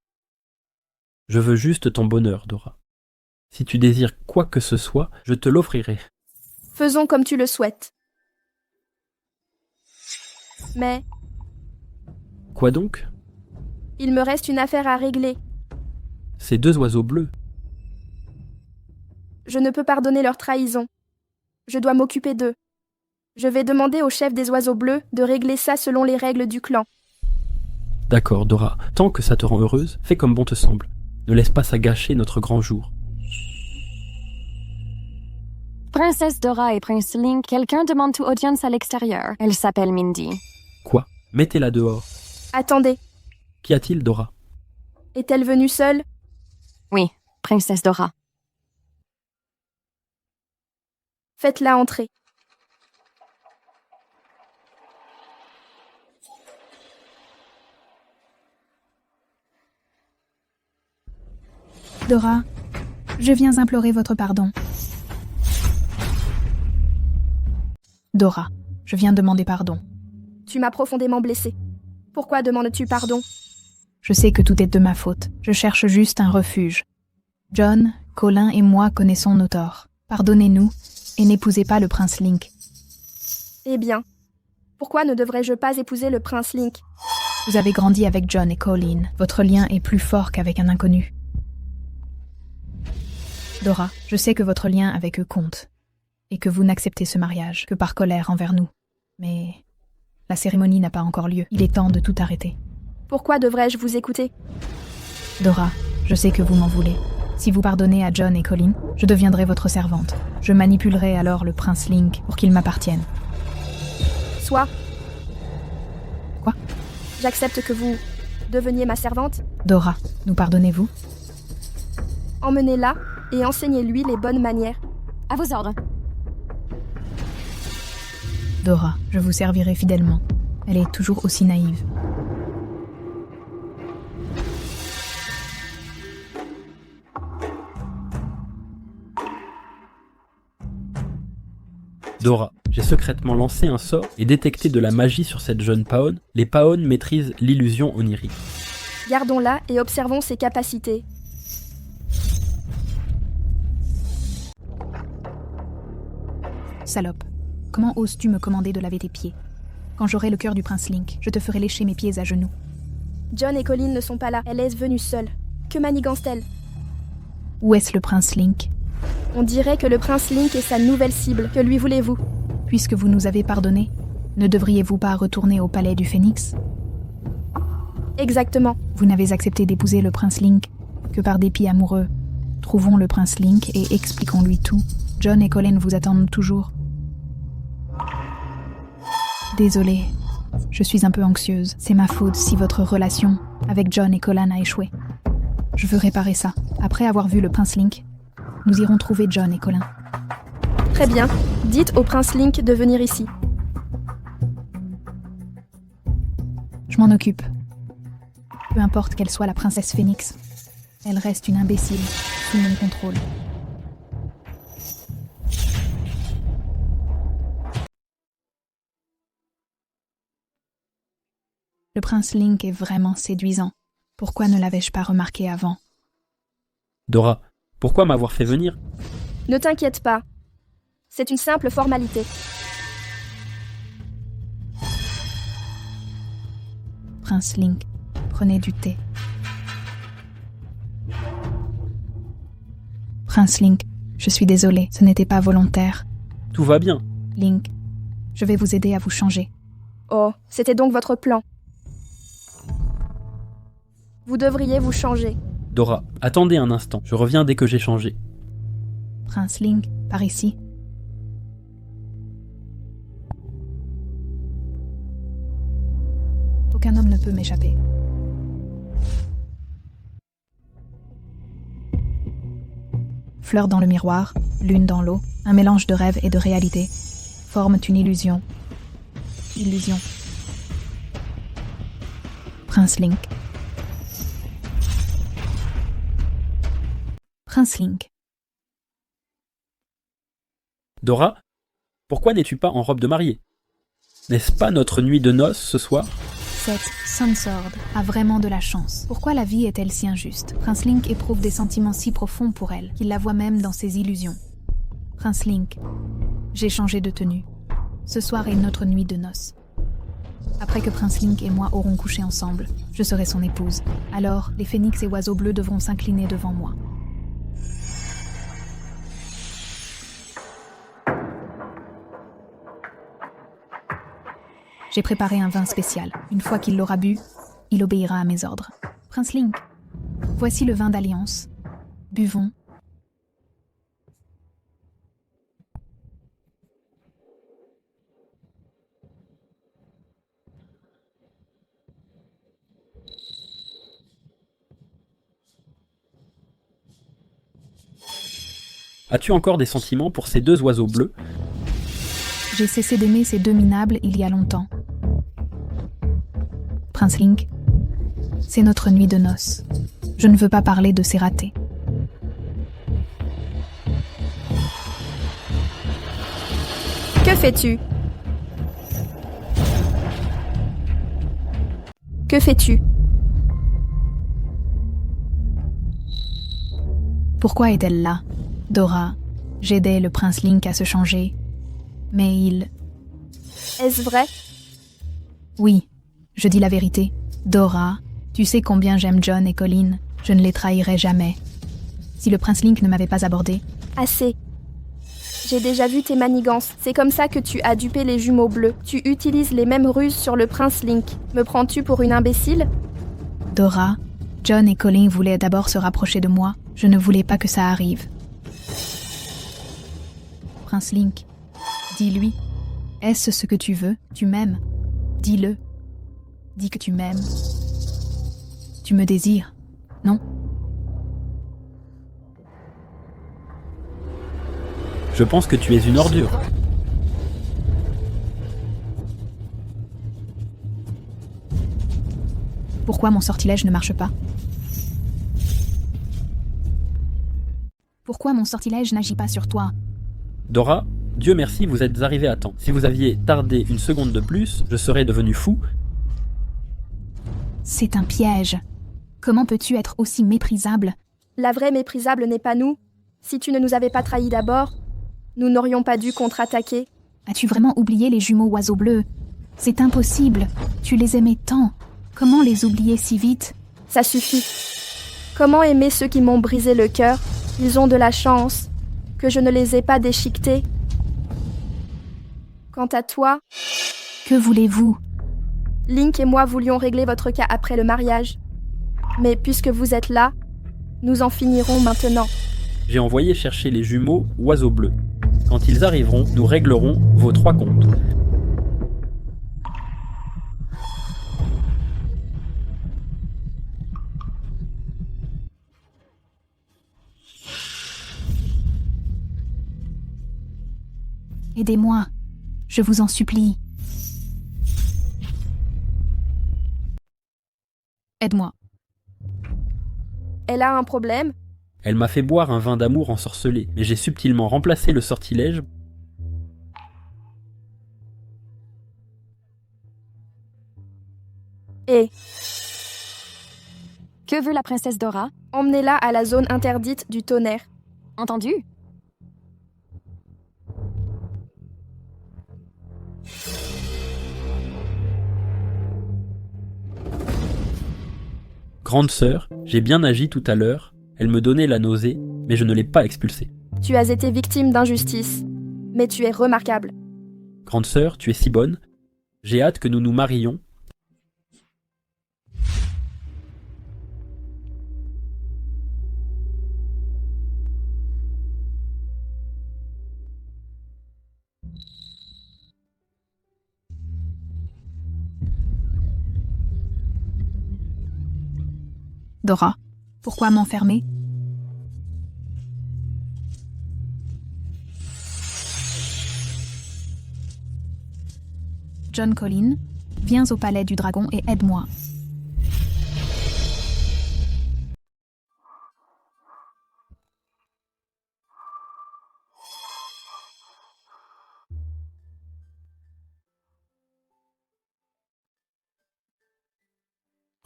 [SPEAKER 7] Je veux juste ton bonheur, Dora. Si tu désires quoi que ce soit, je te l'offrirai.
[SPEAKER 1] Faisons comme tu le souhaites. Mais
[SPEAKER 7] Quoi donc?
[SPEAKER 1] il me reste une affaire à régler.
[SPEAKER 7] Ces 2 oiseaux bleus.
[SPEAKER 1] Je ne peux pardonner leur trahison. Je dois m'occuper d'eux. Je vais demander au chef des oiseaux bleus de régler ça selon les règles du clan.
[SPEAKER 7] D'accord, Dora. Tant que ça te rend heureuse, fais comme bon te semble. Ne laisse pas ça gâcher notre grand jour.
[SPEAKER 10] Princesse Dora et Prince Link, quelqu'un demande tout audience à l'extérieur. Elle s'appelle Mindy.
[SPEAKER 7] Quoi? Mettez-la dehors.
[SPEAKER 1] Attendez,
[SPEAKER 7] Qu'y a-t-il, Dora?
[SPEAKER 1] est-elle venue seule?
[SPEAKER 10] Oui, Princesse Dora.
[SPEAKER 1] Faites-la entrer.
[SPEAKER 3] Dora, je viens implorer votre pardon. Dora, je viens demander pardon.
[SPEAKER 1] Tu m'as profondément blessée. Pourquoi demandes-tu pardon?
[SPEAKER 3] Je sais que tout est de ma faute. Je cherche juste un refuge. John, Colin et moi connaissons nos torts. Pardonnez-nous et n'épousez pas le prince Link.
[SPEAKER 1] Eh bien, pourquoi ne devrais-je pas épouser le prince Link?
[SPEAKER 3] Vous avez grandi avec John et Colin. Votre lien est plus fort qu'avec un inconnu. Dora, je sais que votre lien avec eux compte et que vous n'acceptez ce mariage que par colère envers nous. Mais la cérémonie n'a pas encore lieu. Il est temps de tout arrêter.
[SPEAKER 1] Pourquoi devrais-je vous écouter?
[SPEAKER 3] Dora, je sais que vous m'en voulez. Si vous pardonnez à John et Colin, je deviendrai votre servante. Je manipulerai alors le prince Link pour qu'il m'appartienne.
[SPEAKER 1] Soit.
[SPEAKER 3] Quoi?
[SPEAKER 1] J'accepte que vous deveniez ma servante.
[SPEAKER 3] Dora, nous pardonnez-vous?
[SPEAKER 1] Emmenez-la et enseignez-lui les bonnes manières.
[SPEAKER 10] À vos ordres.
[SPEAKER 3] Dora, je vous servirai fidèlement. Elle est toujours aussi naïve.
[SPEAKER 7] Dora, j'ai secrètement lancé un sort et détecté de la magie sur cette jeune Paon. Les Paon maîtrisent l'illusion onirique.
[SPEAKER 1] Gardons-la et observons ses capacités.
[SPEAKER 3] Salope, comment oses-tu me commander de laver tes pieds? Quand j'aurai le cœur du prince Link, je te ferai lécher mes pieds à genoux.
[SPEAKER 1] John et Colin ne sont pas là. Elle est venue seule. Que manigance-t-elle?
[SPEAKER 3] Où est-ce le prince Link?
[SPEAKER 1] On dirait que le prince Link est sa nouvelle cible. Que lui voulez-vous?
[SPEAKER 3] Puisque vous nous avez pardonné, ne devriez-vous pas retourner au palais du Phénix?
[SPEAKER 1] Exactement.
[SPEAKER 3] Vous n'avez accepté d'épouser le prince Link que par dépit amoureux. Trouvons le prince Link et expliquons-lui tout. John et Colin vous attendent toujours. Désolée, je suis un peu anxieuse. C'est ma faute si votre relation avec John et Colin a échoué. Je veux réparer ça. Après avoir vu le prince Link, nous irons trouver John et Colin.
[SPEAKER 1] Très bien. Dites au prince Link de venir ici.
[SPEAKER 3] Je m'en occupe. Peu importe qu'elle soit la princesse Phénix, elle reste une imbécile sous mon contrôle. Le prince Link est vraiment séduisant. Pourquoi ne l'avais-je pas remarqué avant?
[SPEAKER 7] Dora, pourquoi m'avoir fait venir?
[SPEAKER 1] Ne t'inquiète pas. C'est une simple formalité.
[SPEAKER 3] Prince Link, prenez du thé. Prince Link, je suis désolée, ce n'était pas volontaire.
[SPEAKER 7] Tout va bien.
[SPEAKER 3] Link, je vais vous aider à vous changer.
[SPEAKER 1] Oh, c'était donc votre plan. Vous devriez vous changer.
[SPEAKER 7] Dora, attendez un instant, je reviens dès que j'ai changé.
[SPEAKER 3] Prince Link, par ici. Aucun homme ne peut m'échapper. Fleurs dans le miroir, lune dans l'eau, un mélange de rêve et de réalité, forment une illusion. Illusion. Prince Link. Prince Link.
[SPEAKER 7] Dora, pourquoi n'es-tu pas en robe de mariée? N'est-ce pas notre nuit de noces ce soir?
[SPEAKER 3] Cette Sunsword a vraiment de la chance. Pourquoi la vie est-elle si injuste? Prince Link éprouve des sentiments si profonds pour elle qu'il la voit même dans ses illusions. Prince Link, j'ai changé de tenue. Ce soir est notre nuit de noces. Après que Prince Link et moi aurons couché ensemble, je serai son épouse. Alors, les phénix et oiseaux bleus devront s'incliner devant moi. J'ai préparé un vin spécial. Une fois qu'il l'aura bu, il obéira à mes ordres. Prince Link, voici le vin d'alliance. Buvons.
[SPEAKER 7] As-tu encore des sentiments pour ces deux oiseaux bleus?
[SPEAKER 3] J'ai cessé d'aimer ces deux minables il y a longtemps. Prince Link, c'est notre nuit de noces. Je ne veux pas parler de ces ratés.
[SPEAKER 1] Que fais-tu? Que fais-tu?
[SPEAKER 3] Pourquoi est-elle là? Dora, j'aidais le prince Link à se changer, mais il...
[SPEAKER 1] Est-ce vrai?
[SPEAKER 3] Oui, je dis la vérité. Dora, tu sais combien j'aime John et Colin, je ne les trahirai jamais. Si le prince Link ne m'avait pas abordé...
[SPEAKER 1] Assez. J'ai déjà vu tes manigances. C'est comme ça que tu as dupé les jumeaux bleus. Tu utilises les mêmes ruses sur le prince Link. Me prends-tu pour une imbécile?
[SPEAKER 3] Dora, John et Colin voulaient d'abord se rapprocher de moi. Je ne voulais pas que ça arrive. Prince Link, dis-lui, est-ce ce que tu veux? Tu m'aimes? Dis-le. Dis que tu m'aimes. Tu me désires, non?
[SPEAKER 7] Je pense que tu es une ordure.
[SPEAKER 3] Pourquoi mon sortilège ne marche pas? Pourquoi mon sortilège n'agit pas sur toi?
[SPEAKER 7] Dora, Dieu merci, vous êtes arrivé à temps. Si vous aviez tardé une seconde de plus, je serais devenu fou.
[SPEAKER 3] C'est un piège. Comment peux-tu être aussi méprisable?
[SPEAKER 1] La vraie méprisable n'est pas nous. Si tu ne nous avais pas trahis d'abord, nous n'aurions pas dû contre-attaquer.
[SPEAKER 3] As-tu vraiment oublié les jumeaux oiseaux bleus? C'est impossible. Tu les aimais tant. Comment les oublier si vite?
[SPEAKER 1] Ça suffit. Comment aimer ceux qui m'ont brisé le cœur? Ils ont de la chance que je ne les ai pas déchiquetés. Quant à toi...
[SPEAKER 3] Que voulez-vous?
[SPEAKER 1] Link et moi voulions régler votre cas après le mariage. Mais puisque vous êtes là, nous en finirons maintenant.
[SPEAKER 7] J'ai envoyé chercher les jumeaux oiseaux bleus. Quand ils arriveront, nous réglerons vos 3 comptes.
[SPEAKER 3] Aidez-moi, je vous en supplie. Aide-moi.
[SPEAKER 1] Elle a un problème?
[SPEAKER 7] Elle m'a fait boire un vin d'amour ensorcelé, mais j'ai subtilement remplacé le sortilège.
[SPEAKER 1] Et
[SPEAKER 10] Que veut la princesse Dora?
[SPEAKER 1] emmenez-la à la zone interdite du tonnerre.
[SPEAKER 10] Entendu?
[SPEAKER 7] Grande sœur, j'ai bien agi tout à l'heure. Elle me donnait la nausée, mais je ne l'ai pas expulsée.
[SPEAKER 1] Tu as été victime d'injustice, mais tu es remarquable.
[SPEAKER 7] Grande sœur, tu es si bonne. J'ai hâte que nous nous marions.
[SPEAKER 3] Dora, pourquoi m'enfermer? John Colin, viens au palais du dragon et aide-moi.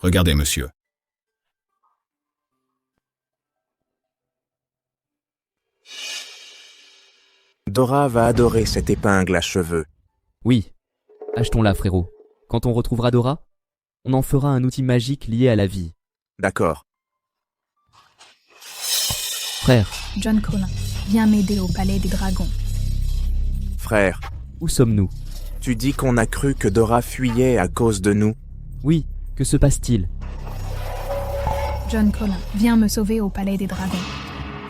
[SPEAKER 8] Regardez, monsieur.
[SPEAKER 2] Dora va adorer cette épingle à cheveux.
[SPEAKER 4] Oui, achetons-la, frérot. Quand on retrouvera Dora, on en fera un outil magique lié à la vie.
[SPEAKER 2] D'accord.
[SPEAKER 3] Frère. John Colin, viens m'aider au palais des dragons.
[SPEAKER 2] Frère.
[SPEAKER 4] Où sommes-nous?
[SPEAKER 2] Tu dis qu'on a cru que Dora fuyait à cause de nous?
[SPEAKER 4] Oui, que se passe-t-il?
[SPEAKER 3] John Colin, viens me sauver au palais des dragons.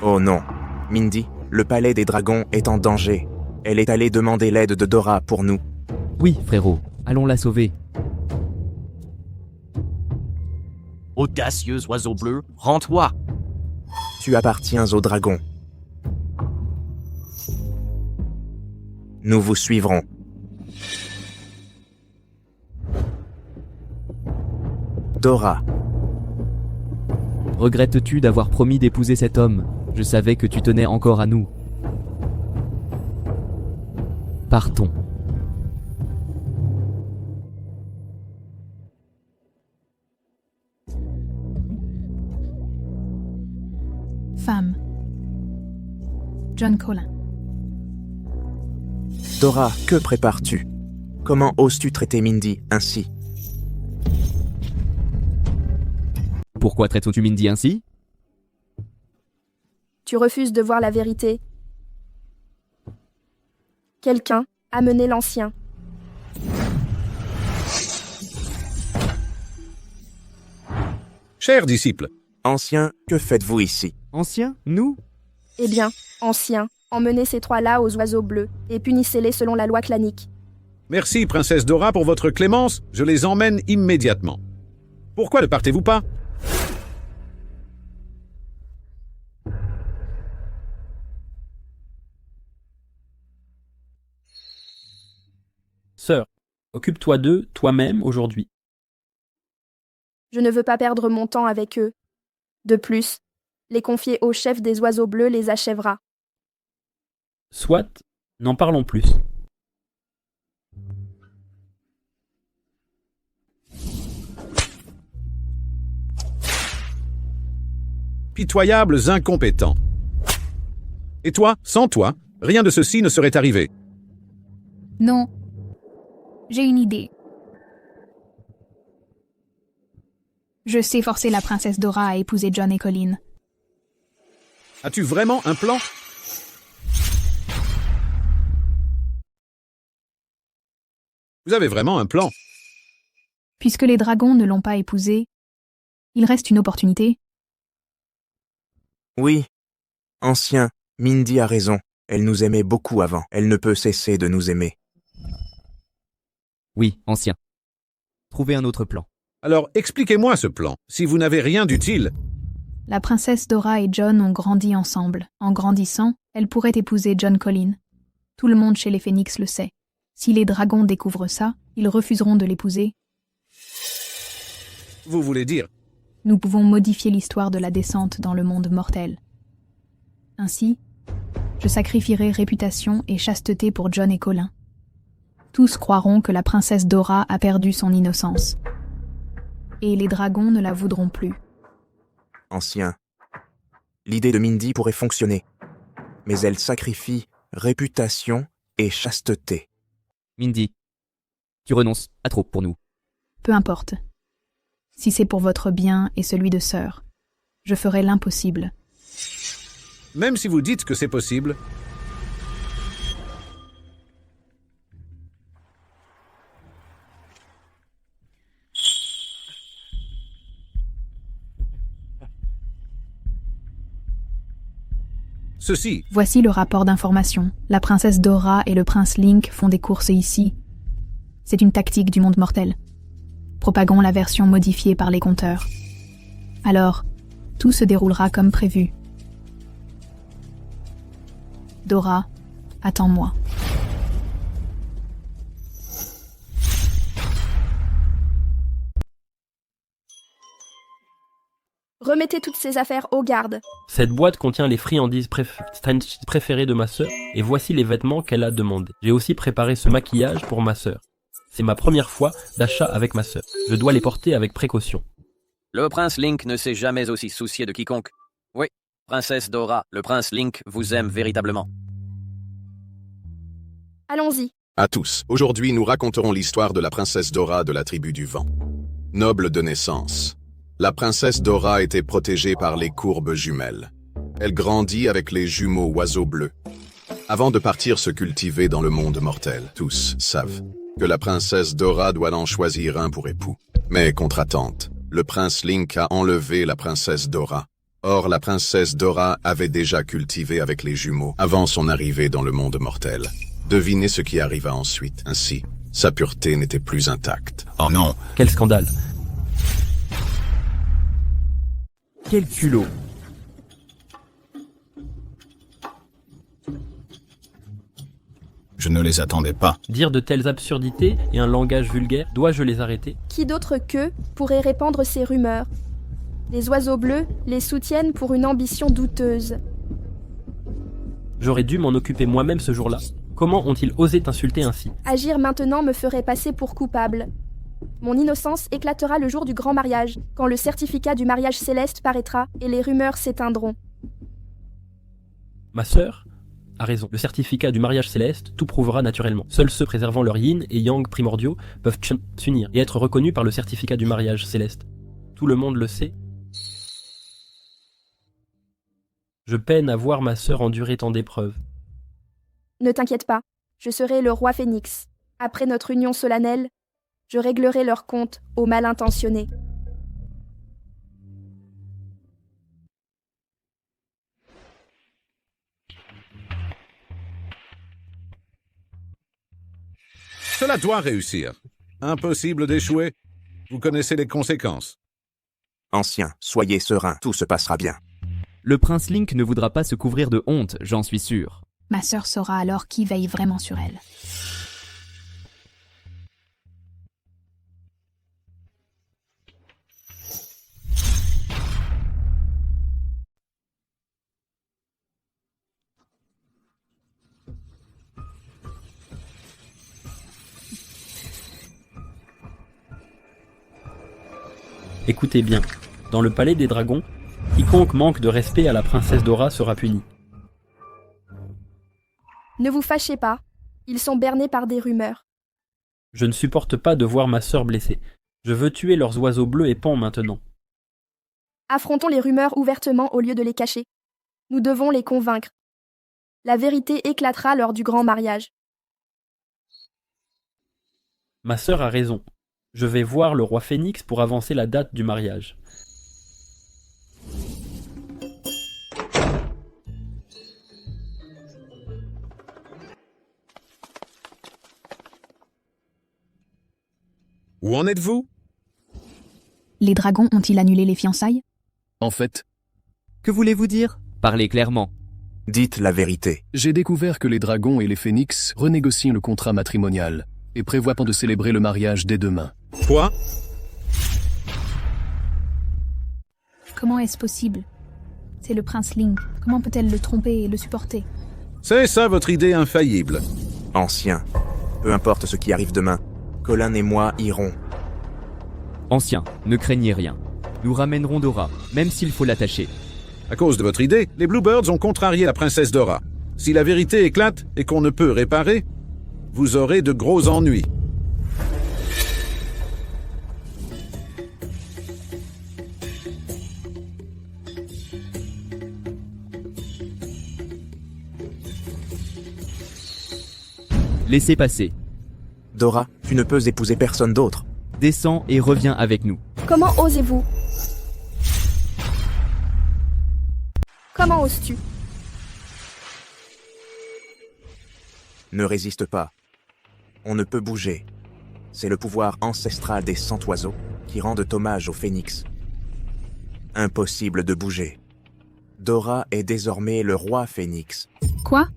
[SPEAKER 2] Oh non. Mindy, le palais des dragons est en danger. Elle est allée demander l'aide de Dora pour nous.
[SPEAKER 4] Oui, frérot, allons la sauver.
[SPEAKER 12] Audacieux oiseau bleu, rends-toi!
[SPEAKER 2] Tu appartiens aux dragons. Nous vous suivrons. Dora.
[SPEAKER 4] Regrettes-tu d'avoir promis d'épouser cet homme? Je savais que tu tenais encore à nous. Partons.
[SPEAKER 3] Femme. John Colin.
[SPEAKER 2] Dora, que prépares-tu? Comment oses-tu traiter Mindy ainsi?
[SPEAKER 4] Pourquoi traites-tu Mindy ainsi?
[SPEAKER 1] Tu refuses de voir la vérité. Quelqu'un a mené l'ancien.
[SPEAKER 8] Chers disciples.
[SPEAKER 2] Ancien, que faites-vous ici?
[SPEAKER 4] Ancien? Nous?
[SPEAKER 1] Eh bien, ancien, emmenez ces trois-là aux oiseaux bleus et punissez-les selon la loi clanique.
[SPEAKER 8] Merci, princesse Dora, pour votre clémence. Je les emmène immédiatement. Pourquoi ne partez-vous pas?
[SPEAKER 7] Sœur, occupe-toi d'eux toi-même aujourd'hui.
[SPEAKER 1] Je ne veux pas perdre mon temps avec eux. De plus, les confier au chef des oiseaux bleus les achèvera.
[SPEAKER 7] Soit, n'en parlons plus.
[SPEAKER 8] Pitoyables incompétents. Et toi, sans toi, rien de ceci ne serait arrivé.
[SPEAKER 3] Non. J'ai une idée. Je sais forcer la princesse Dora à épouser John et Colin.
[SPEAKER 8] As-tu vraiment un plan? Vous avez vraiment un plan?
[SPEAKER 3] Puisque les dragons ne l'ont pas épousée, il reste une opportunité.
[SPEAKER 2] Oui. Ancien, Mindy a raison. Elle nous aimait beaucoup avant. Elle ne peut cesser de nous aimer.
[SPEAKER 4] Oui, ancien. Trouvez un autre plan.
[SPEAKER 8] Alors, expliquez-moi ce plan, si vous n'avez rien d'utile.
[SPEAKER 3] La princesse Dora et John ont grandi ensemble. En grandissant, elle pourrait épouser John Colin. Tout le monde chez les Phénix le sait. Si les dragons découvrent ça, ils refuseront de l'épouser.
[SPEAKER 8] Vous voulez dire?
[SPEAKER 3] Nous pouvons modifier l'histoire de la descente dans le monde mortel. Ainsi, je sacrifierai réputation et chasteté pour John et Colin. Tous croiront que la princesse Dora a perdu son innocence. Et les dragons ne la voudront plus.
[SPEAKER 2] Ancien. L'idée de Mindy pourrait fonctionner. Mais elle sacrifie réputation et chasteté.
[SPEAKER 4] Mindy, tu renonces à trop pour nous.
[SPEAKER 3] Peu importe. Si c'est pour votre bien et celui de sœur, je ferai l'impossible.
[SPEAKER 8] Même si vous dites que c'est possible. Ceci.
[SPEAKER 3] Voici le rapport d'information. La princesse Dora et le prince Link font des courses ici. C'est une tactique du monde mortel. Propagons la version modifiée par les conteurs. Alors, tout se déroulera comme prévu. Dora, attends-moi.
[SPEAKER 1] Remettez toutes ces affaires aux gardes.
[SPEAKER 7] Cette boîte contient les friandises préférées de ma sœur, et voici les vêtements qu'elle a demandés. J'ai aussi préparé ce maquillage pour ma sœur. C'est ma première fois d'achat avec ma sœur. Je dois les porter avec précaution.
[SPEAKER 12] Le prince Link ne s'est jamais aussi soucié de quiconque. Oui, princesse Dora, le prince Link vous aime véritablement.
[SPEAKER 1] Allons-y.
[SPEAKER 13] À tous, aujourd'hui nous raconterons l'histoire de la princesse Dora de la tribu du vent. Noble de naissance, la princesse Dora était protégée par les courbes jumelles. Elle grandit avec les jumeaux oiseaux bleus. Avant de partir se cultiver dans le monde mortel, tous savent que la princesse Dora doit en choisir un pour époux. Mais contre-attente, le prince Link a enlevé la princesse Dora. Or, la princesse Dora avait déjà cultivé avec les jumeaux avant son arrivée dans le monde mortel. Devinez ce qui arriva ensuite. Ainsi, sa pureté n'était plus intacte.
[SPEAKER 7] Oh non! Quel scandale!
[SPEAKER 4] Quel culot!
[SPEAKER 14] Je ne les attendais pas.
[SPEAKER 7] Dire de telles absurdités et un langage vulgaire, dois-je les arrêter?
[SPEAKER 1] Qui d'autre qu'eux pourrait répandre ces rumeurs? Les oiseaux bleus les soutiennent pour une ambition douteuse.
[SPEAKER 7] J'aurais dû m'en occuper moi-même ce jour-là. Comment ont-ils osé t'insulter ainsi?
[SPEAKER 1] Agir maintenant me ferait passer pour coupable. Mon innocence éclatera le jour du grand mariage, quand le certificat du mariage céleste paraîtra et les rumeurs s'éteindront.
[SPEAKER 7] Ma sœur a raison. Le certificat du mariage céleste tout prouvera naturellement. Seuls ceux préservant leur yin et yang primordiaux peuvent s'unir et être reconnus par le certificat du mariage céleste. Tout le monde le sait. Je peine à voir ma sœur endurer tant d'épreuves.
[SPEAKER 1] Ne t'inquiète pas, je serai le roi Phénix. Après notre union solennelle, je réglerai leurs comptes aux mal intentionnés.
[SPEAKER 8] Cela doit réussir. Impossible d'échouer. Vous connaissez les conséquences.
[SPEAKER 2] Ancien, soyez serein, tout se passera bien.
[SPEAKER 4] Le prince Link ne voudra pas se couvrir de honte, j'en suis sûr.
[SPEAKER 3] Ma sœur saura alors qui veille vraiment sur elle.
[SPEAKER 7] Écoutez bien, dans le palais des dragons, quiconque manque de respect à la princesse Dora sera puni.
[SPEAKER 1] Ne vous fâchez pas, ils sont bernés par des rumeurs.
[SPEAKER 7] Je ne supporte pas de voir ma sœur blessée. Je veux tuer leurs oiseaux bleus et pans maintenant.
[SPEAKER 1] Affrontons les rumeurs ouvertement au lieu de les cacher. Nous devons les convaincre. La vérité éclatera lors du grand mariage.
[SPEAKER 7] Ma sœur a raison. Je vais voir le roi Phénix pour avancer la date du mariage.
[SPEAKER 8] Où en êtes-vous?
[SPEAKER 3] Les dragons ont-ils annulé les fiançailles?
[SPEAKER 14] En fait,
[SPEAKER 4] Que voulez-vous dire? Parlez clairement.
[SPEAKER 2] Dites la vérité.
[SPEAKER 14] j'ai découvert que les dragons et les phénix renégocient le contrat matrimonial et prévoient de célébrer le mariage dès demain.
[SPEAKER 8] Quoi?
[SPEAKER 3] Comment est-ce possible? C'est le prince Link. Comment peut-elle le tromper et le supporter?
[SPEAKER 8] C'est ça votre idée infaillible.
[SPEAKER 2] Ancien, peu importe ce qui arrive demain, Colin et moi irons.
[SPEAKER 4] Ancien, ne craignez rien. Nous ramènerons Dora, même s'il faut l'attacher.
[SPEAKER 8] À cause de votre idée, les Bluebirds ont contrarié la princesse Dora. Si la vérité éclate et qu'on ne peut réparer, vous aurez de gros ennuis.
[SPEAKER 4] Laissez passer.
[SPEAKER 2] Dora, tu ne peux épouser personne d'autre.
[SPEAKER 4] Descends et reviens avec nous.
[SPEAKER 1] Comment osez-vous? Comment oses-tu?
[SPEAKER 2] Ne résiste pas. On ne peut bouger. C'est le pouvoir ancestral des 100 oiseaux qui rendent hommage au phénix. Impossible de bouger. Dora est désormais le roi phénix.
[SPEAKER 3] Quoi?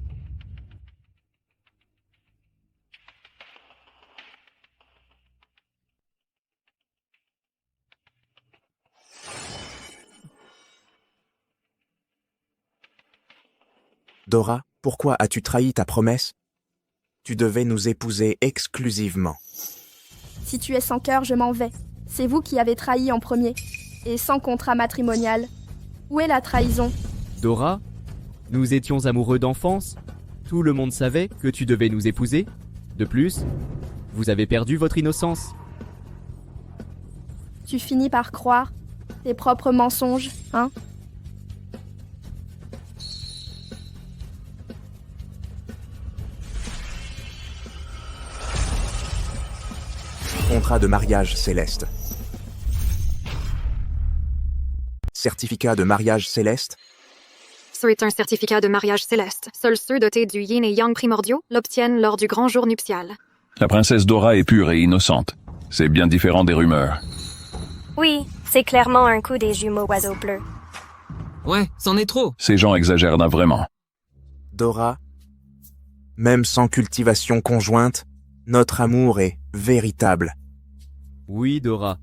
[SPEAKER 2] Dora, pourquoi as-tu trahi ta promesse? Tu devais nous épouser exclusivement.
[SPEAKER 1] Si tu es sans cœur, je m'en vais. C'est vous qui avez trahi en premier. et sans contrat matrimonial. Où est la trahison?
[SPEAKER 4] Dora, nous étions amoureux d'enfance. Tout le monde savait que tu devais nous épouser. De plus, vous avez perdu votre innocence.
[SPEAKER 1] Tu finis par croire tes propres mensonges, hein?
[SPEAKER 2] Contrat de mariage céleste. Certificat de mariage céleste.
[SPEAKER 15] C'est un certificat de mariage céleste. Seuls ceux dotés du yin et yang primordiaux l'obtiennent lors du grand jour nuptial.
[SPEAKER 16] La princesse Dora est pure et innocente. C'est bien différent des rumeurs.
[SPEAKER 17] Oui, c'est clairement un coup des jumeaux oiseaux bleus.
[SPEAKER 18] Ouais, c'en est trop.
[SPEAKER 16] Ces gens exagèrent là vraiment.
[SPEAKER 2] Dora, même sans cultivation conjointe, notre amour est véritable.
[SPEAKER 4] Oui, Dora.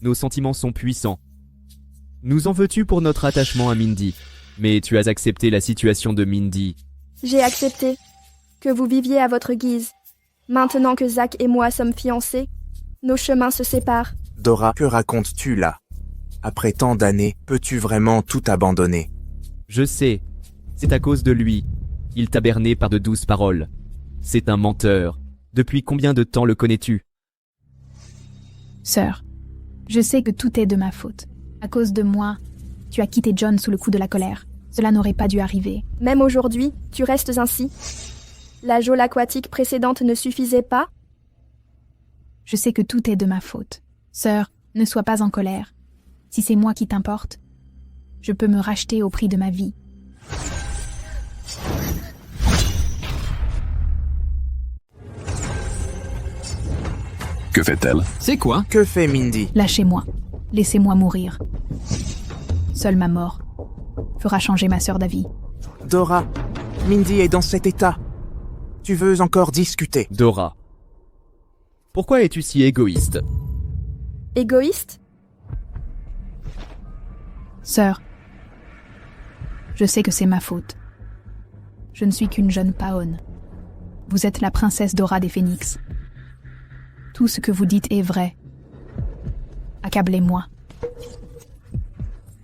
[SPEAKER 4] Nos sentiments sont puissants. Nous en veux-tu pour notre attachement à Mindy? Mais tu as accepté la situation de Mindy.
[SPEAKER 1] J'ai accepté que vous viviez à votre guise. Maintenant que Zach et moi sommes fiancés, nos chemins se séparent.
[SPEAKER 2] Dora, que racontes-tu là? Après tant d'années, peux-tu vraiment tout abandonner?
[SPEAKER 4] Je sais. C'est à cause de lui. Il t'a berné par de douces paroles. C'est un menteur. Depuis combien de temps le connais-tu?
[SPEAKER 3] Sœur, je sais que tout est de ma faute. À cause de moi, tu as quitté John sous le coup de la colère. Cela n'aurait pas dû arriver.
[SPEAKER 1] Même aujourd'hui, tu restes ainsi. La geôle aquatique précédente ne suffisait pas?
[SPEAKER 3] Je sais que tout est de ma faute. Sœur, ne sois pas en colère. Si c'est moi qui t'importe, je peux me racheter au prix de ma vie.
[SPEAKER 16] Que fait-elle?
[SPEAKER 18] C'est quoi?
[SPEAKER 2] Que fait Mindy?
[SPEAKER 3] Lâchez-moi. Laissez-moi mourir. Seule ma mort fera changer ma sœur d'avis.
[SPEAKER 2] Dora, Mindy est dans cet état. Tu veux encore discuter?
[SPEAKER 4] Dora, pourquoi es-tu si égoïste?
[SPEAKER 1] Égoïste?
[SPEAKER 3] Sœur, je sais que c'est ma faute. Je ne suis qu'une jeune paonne. Vous êtes la princesse Dora des Phénix. Tout ce que vous dites est vrai. Accablez-moi.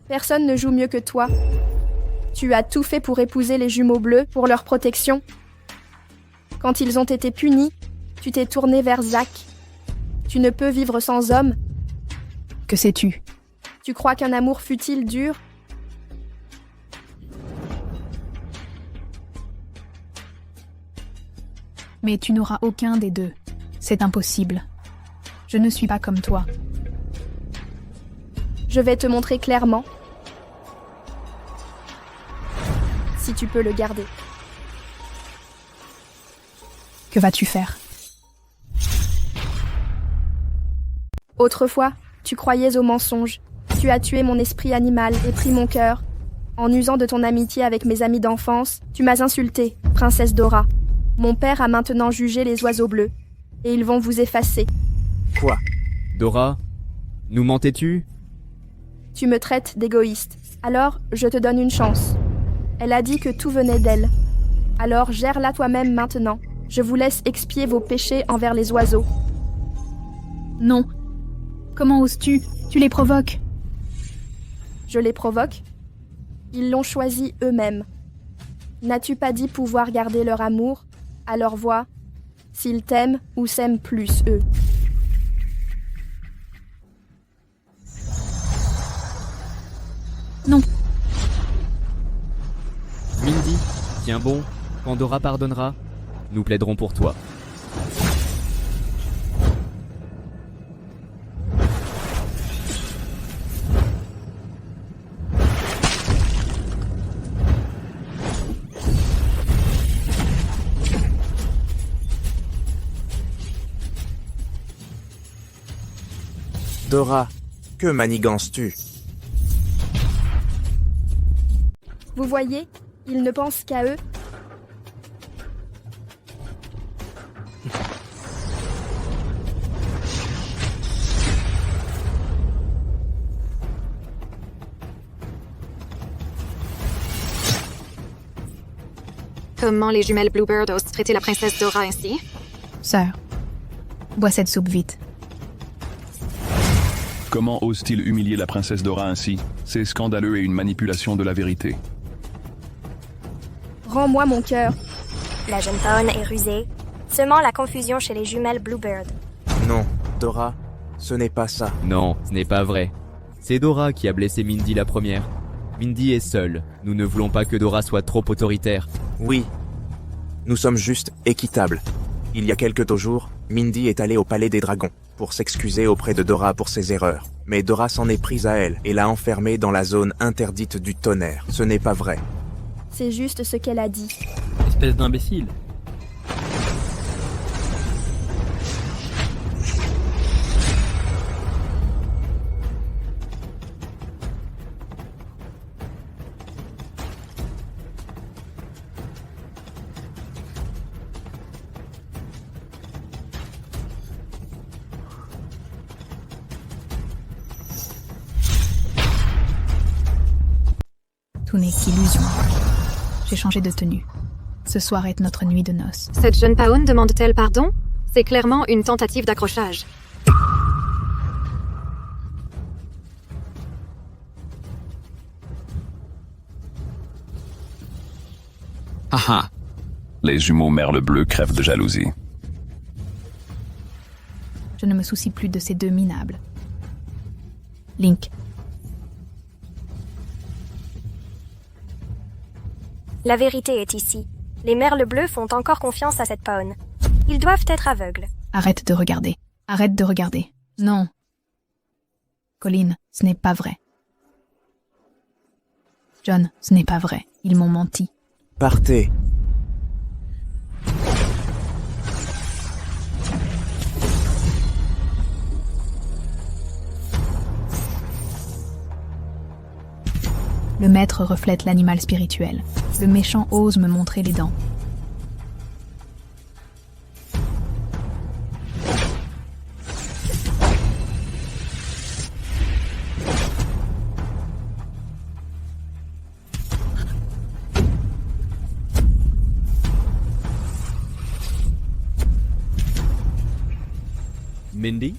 [SPEAKER 1] Personne ne joue mieux que toi. Tu as tout fait pour épouser les jumeaux bleus, pour leur protection. Quand ils ont été punis, tu t'es tourné vers Zach. Tu ne peux vivre sans homme.
[SPEAKER 3] Que sais-tu?
[SPEAKER 1] Tu crois qu'un amour futile dure?
[SPEAKER 3] Mais tu n'auras aucun des deux. C'est impossible. Je ne suis pas comme toi.
[SPEAKER 1] Je vais te montrer clairement. Si tu peux le garder.
[SPEAKER 3] Que vas-tu faire?
[SPEAKER 1] Autrefois, tu croyais aux mensonges. Tu as tué mon esprit animal et pris mon cœur. En usant de ton amitié avec mes amis d'enfance, tu m'as insultée, princesse Dora. Mon père a maintenant jugé les oiseaux bleus. Et ils vont vous effacer.
[SPEAKER 2] Quoi?
[SPEAKER 4] Dora, nous mentais-tu?
[SPEAKER 1] Tu me traites d'égoïste. Alors, je te donne une chance. Elle a dit que tout venait d'elle. Alors, gère-la toi-même maintenant. Je vous laisse expier vos péchés envers les oiseaux.
[SPEAKER 3] Non. Comment oses-tu? Tu les provoques.
[SPEAKER 1] Je les provoque? Ils l'ont choisi eux-mêmes. N'as-tu pas dit pouvoir garder leur amour? Alors vois s'ils t'aiment ou s'aiment plus, eux.
[SPEAKER 3] Non.
[SPEAKER 4] Mindy, tiens bon, quand Dora pardonnera, nous plaiderons pour toi.
[SPEAKER 2] Dora, que manigances-tu?
[SPEAKER 1] Vous voyez, ils ne pensent qu'à eux.
[SPEAKER 15] Comment les jumelles Bluebird osent traiter la princesse Dora ainsi?
[SPEAKER 3] Sœur, bois cette soupe vite.
[SPEAKER 16] Comment ose-t-il humilier la princesse Dora ainsi? C'est scandaleux et une manipulation de la vérité.
[SPEAKER 1] Rends-moi mon cœur.
[SPEAKER 17] La jeune Paon est rusée, semant la confusion chez les jumelles Bluebird.
[SPEAKER 2] Non, Dora, ce n'est pas ça.
[SPEAKER 4] Non, ce n'est pas vrai. C'est Dora qui a blessé Mindy la première. Mindy est seule. Nous ne voulons pas que Dora soit trop autoritaire.
[SPEAKER 2] Oui, nous sommes juste équitables. Il y a quelques jours, Mindy est allée au Palais des Dragons pour s'excuser auprès de Dora pour ses erreurs. Mais Dora s'en est prise à elle et l'a enfermée dans la zone interdite du tonnerre. Ce n'est pas vrai.
[SPEAKER 1] C'est juste ce qu'elle a dit.
[SPEAKER 7] Espèce d'imbécile.
[SPEAKER 3] Tout n'est qu'illusion. J'ai changé de tenue. Ce soir est notre nuit de noces.
[SPEAKER 15] Cette jeune Paon demande-t-elle pardon? C'est clairement une tentative d'accrochage.
[SPEAKER 16] Haha. Les jumeaux merle bleu crèvent de jalousie.
[SPEAKER 3] Je ne me soucie plus de ces deux minables. Link,
[SPEAKER 17] La vérité est ici. Les merles bleus font encore confiance à cette Paon. Ils doivent être aveugles.
[SPEAKER 3] arrête de regarder. Arrête de regarder. Non. Colin, ce n'est pas vrai. John, ce n'est pas vrai. Ils m'ont menti.
[SPEAKER 2] Partez.
[SPEAKER 3] Le maître reflète l'animal spirituel. Le méchant ose me montrer les dents.
[SPEAKER 4] Mindy?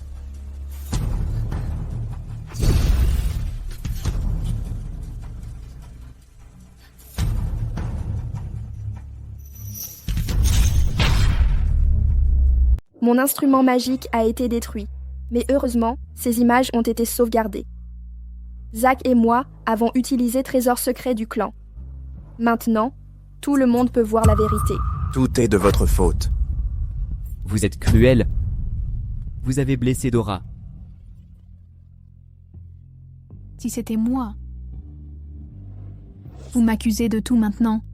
[SPEAKER 1] Mon instrument magique a été détruit, mais heureusement, ces images ont été sauvegardées. Zack et moi avons utilisé Trésor secret du clan. Maintenant, tout le monde peut voir la vérité.
[SPEAKER 2] Tout est de votre faute.
[SPEAKER 4] Vous êtes cruel. Vous avez blessé Dora.
[SPEAKER 3] Si c'était moi. Vous m'accusez de tout maintenant.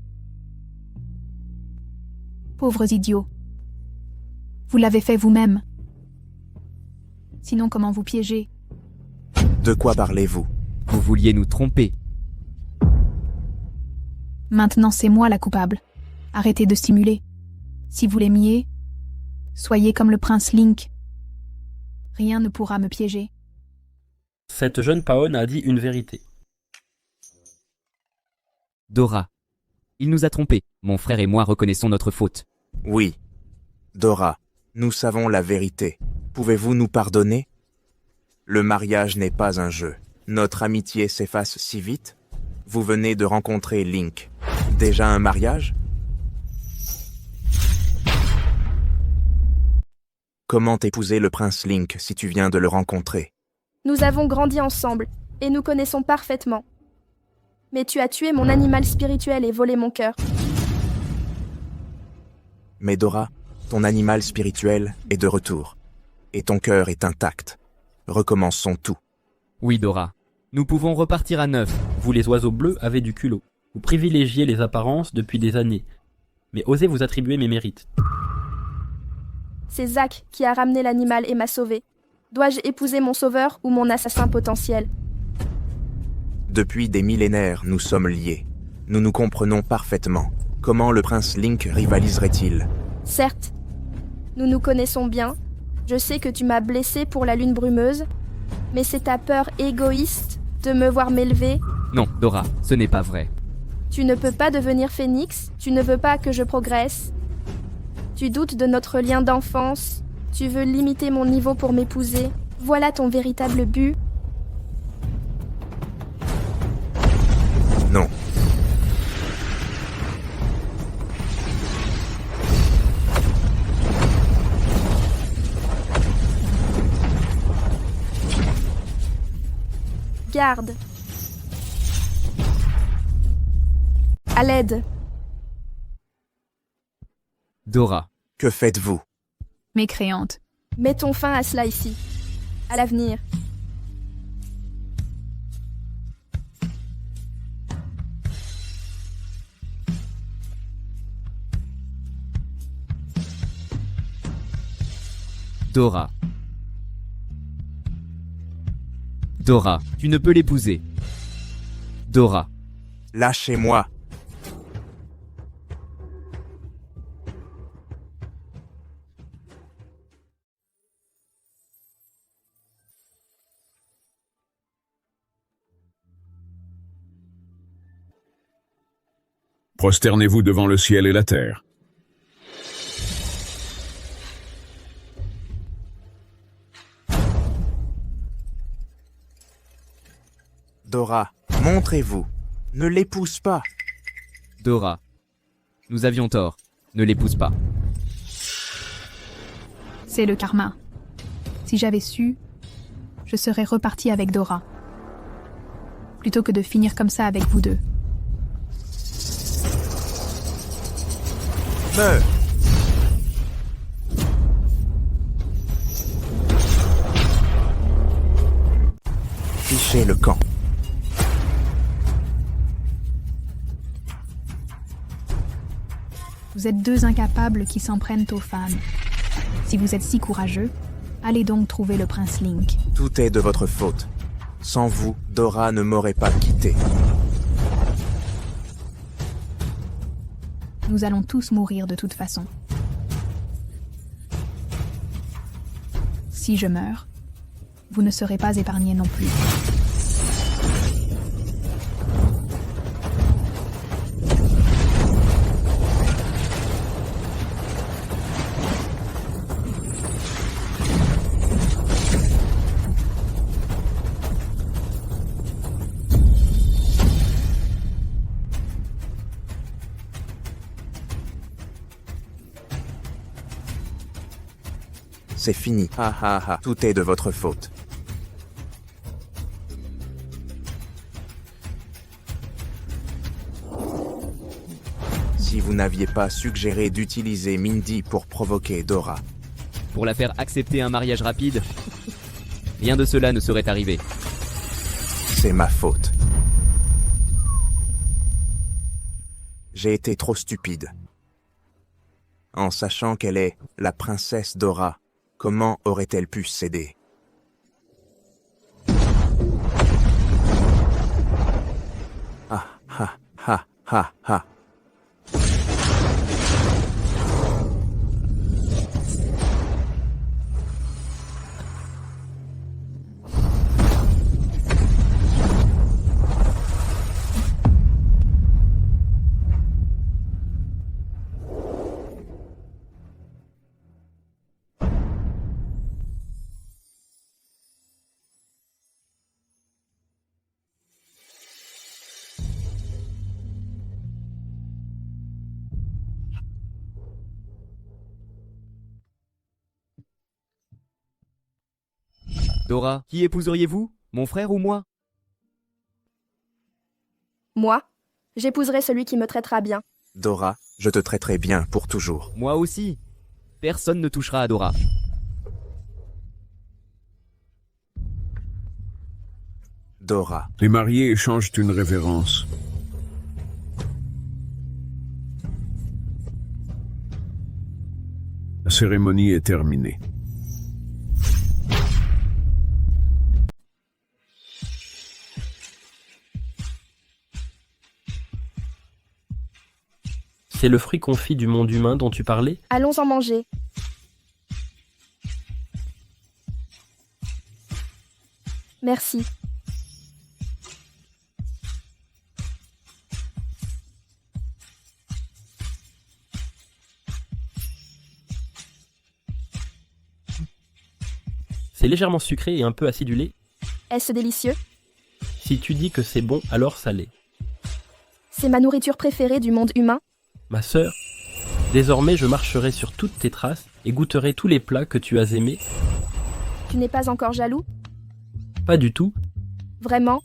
[SPEAKER 3] Pauvres idiots. Vous l'avez fait vous-même. Sinon, comment vous piéger?
[SPEAKER 2] De quoi parlez-vous?
[SPEAKER 4] Vous vouliez nous tromper.
[SPEAKER 3] Maintenant, c'est moi la coupable. Arrêtez de stimuler. Si vous l'aimiez, soyez comme le prince Link. Rien ne pourra me piéger.
[SPEAKER 7] Cette jeune Paon a dit une vérité.
[SPEAKER 4] Dora. Il nous a trompés. Mon frère et moi reconnaissons notre faute.
[SPEAKER 2] Oui. Dora, nous savons la vérité. Pouvez-vous nous pardonner? Le mariage n'est pas un jeu. Notre amitié s'efface si vite. Vous venez de rencontrer Link. Déjà un mariage? Comment épouser le prince Link si tu viens de le rencontrer?
[SPEAKER 1] Nous avons grandi ensemble, et nous connaissons parfaitement. Mais tu as tué mon animal spirituel et volé mon cœur.
[SPEAKER 2] Mais Dora, ton animal spirituel est de retour. Et ton cœur est intact. Recommençons tout.
[SPEAKER 4] Oui, Dora. Nous pouvons repartir à neuf.
[SPEAKER 7] Vous les oiseaux bleus avez du culot. Vous privilégiez les apparences depuis des années. Mais osez vous attribuer mes mérites.
[SPEAKER 1] C'est Zack qui a ramené l'animal et m'a sauvé. Dois-je épouser mon sauveur ou mon assassin potentiel?
[SPEAKER 2] Depuis des millénaires, nous sommes liés. Nous nous comprenons parfaitement. Comment le prince Link rivaliserait-il?
[SPEAKER 1] Certes, nous nous connaissons bien. Je sais que tu m'as blessé pour la lune brumeuse, mais c'est ta peur égoïste de me voir m'élever.
[SPEAKER 4] Non, Dora, ce n'est pas vrai.
[SPEAKER 1] Tu ne peux pas devenir phénix, tu ne veux pas que je progresse. Tu doutes de notre lien d'enfance, tu veux limiter mon niveau pour m'épouser. Voilà ton véritable but. Garde! À l'aide!
[SPEAKER 4] Dora.
[SPEAKER 2] Que faites-vous?
[SPEAKER 3] Mécréante.
[SPEAKER 1] Mettons fin à cela ici. À l'avenir.
[SPEAKER 4] Dora. Dora, tu ne peux l'épouser. Dora.
[SPEAKER 2] Lâchez-moi.
[SPEAKER 16] Prosternez-vous devant le ciel et la terre.
[SPEAKER 2] Dora, montrez-vous. Ne l'épouse pas.
[SPEAKER 4] Dora. Nous avions tort. Ne l'épouse pas.
[SPEAKER 3] C'est le karma. Si j'avais su, je serais reparti avec Dora. Plutôt que de finir comme ça avec vous deux.
[SPEAKER 2] Meurs. Fichez le camp.
[SPEAKER 3] Vous êtes deux incapables qui s'en prennent aux femmes. Si vous êtes si courageux, allez donc trouver le prince Link.
[SPEAKER 2] Tout est de votre faute. Sans vous, Dora ne m'aurait pas quitté.
[SPEAKER 3] Nous allons tous mourir de toute façon. Si je meurs, vous ne serez pas épargnés non plus.
[SPEAKER 2] C'est fini. Ha ha ha. Tout est de votre faute. Si vous n'aviez pas suggéré d'utiliser Mindy pour provoquer Dora.
[SPEAKER 4] Pour la faire accepter un mariage rapide, rien de cela ne serait arrivé.
[SPEAKER 2] C'est ma faute. J'ai été trop stupide. En sachant qu'elle est la princesse Dora, comment aurait-elle pu céder? Ah, ha, ha, ha, ha.
[SPEAKER 4] Dora, qui épouseriez-vous? Mon frère ou moi?
[SPEAKER 1] Moi, j'épouserai celui qui me traitera bien.
[SPEAKER 2] Dora, je te traiterai bien pour toujours.
[SPEAKER 4] Moi aussi. Personne ne touchera à Dora.
[SPEAKER 2] Dora.
[SPEAKER 16] Les mariés échangent une révérence. La cérémonie est terminée.
[SPEAKER 7] C'est le fruit confit du monde humain dont tu parlais?
[SPEAKER 1] Allons en manger. Merci.
[SPEAKER 7] C'est légèrement sucré et un peu acidulé.
[SPEAKER 1] Est-ce délicieux?
[SPEAKER 7] Si tu dis que c'est bon, alors ça l'est.
[SPEAKER 1] C'est ma nourriture préférée du monde humain.
[SPEAKER 7] Ma sœur, désormais je marcherai sur toutes tes traces et goûterai tous les plats que tu as aimés.
[SPEAKER 1] Tu n'es pas encore jaloux?
[SPEAKER 7] Pas du tout.
[SPEAKER 1] Vraiment?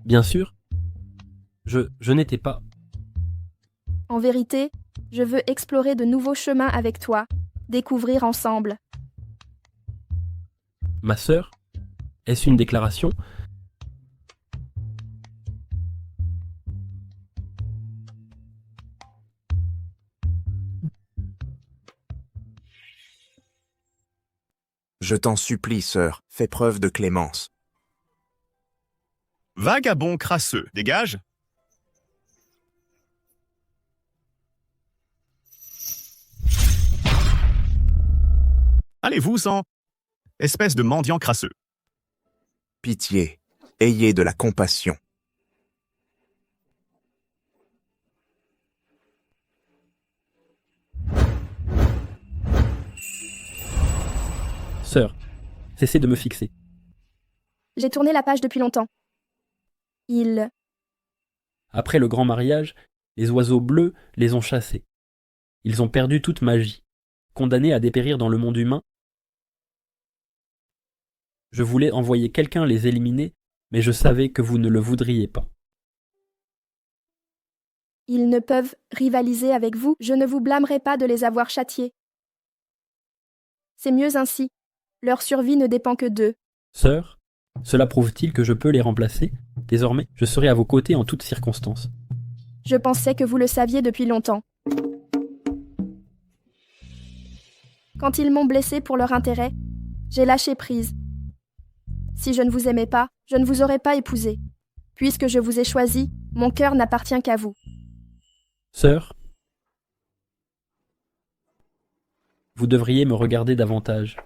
[SPEAKER 7] Bien sûr. Je n'étais pas...
[SPEAKER 1] En vérité, je veux explorer de nouveaux chemins avec toi, découvrir ensemble.
[SPEAKER 7] Ma sœur? Est-ce une déclaration?
[SPEAKER 2] Je t'en supplie, sœur, fais preuve de clémence.
[SPEAKER 19] Vagabond crasseux, dégage! Allez-vous-en, espèce de mendiant crasseux.
[SPEAKER 2] Pitié, ayez de la compassion.
[SPEAKER 7] Sœur, cessez de me fixer.
[SPEAKER 1] J'ai tourné la page depuis longtemps.
[SPEAKER 7] Après le grand mariage, les oiseaux bleus les ont chassés. Ils ont perdu toute magie, condamnés à dépérir dans le monde humain. Je voulais envoyer quelqu'un les éliminer, mais je savais que vous ne le voudriez pas.
[SPEAKER 1] Ils ne peuvent rivaliser avec vous, je ne vous blâmerai pas de les avoir châtiés. C'est mieux ainsi. Leur survie ne dépend que d'eux.
[SPEAKER 7] Sœur, cela prouve-t-il que je peux les remplacer? Désormais, je serai à vos côtés en toutes circonstances.
[SPEAKER 1] Je pensais que vous le saviez depuis longtemps. Quand ils m'ont blessé pour leur intérêt, j'ai lâché prise. Si je ne vous aimais pas, je ne vous aurais pas épousé. Puisque je vous ai choisi, mon cœur n'appartient qu'à vous.
[SPEAKER 7] Sœur, vous devriez me regarder davantage.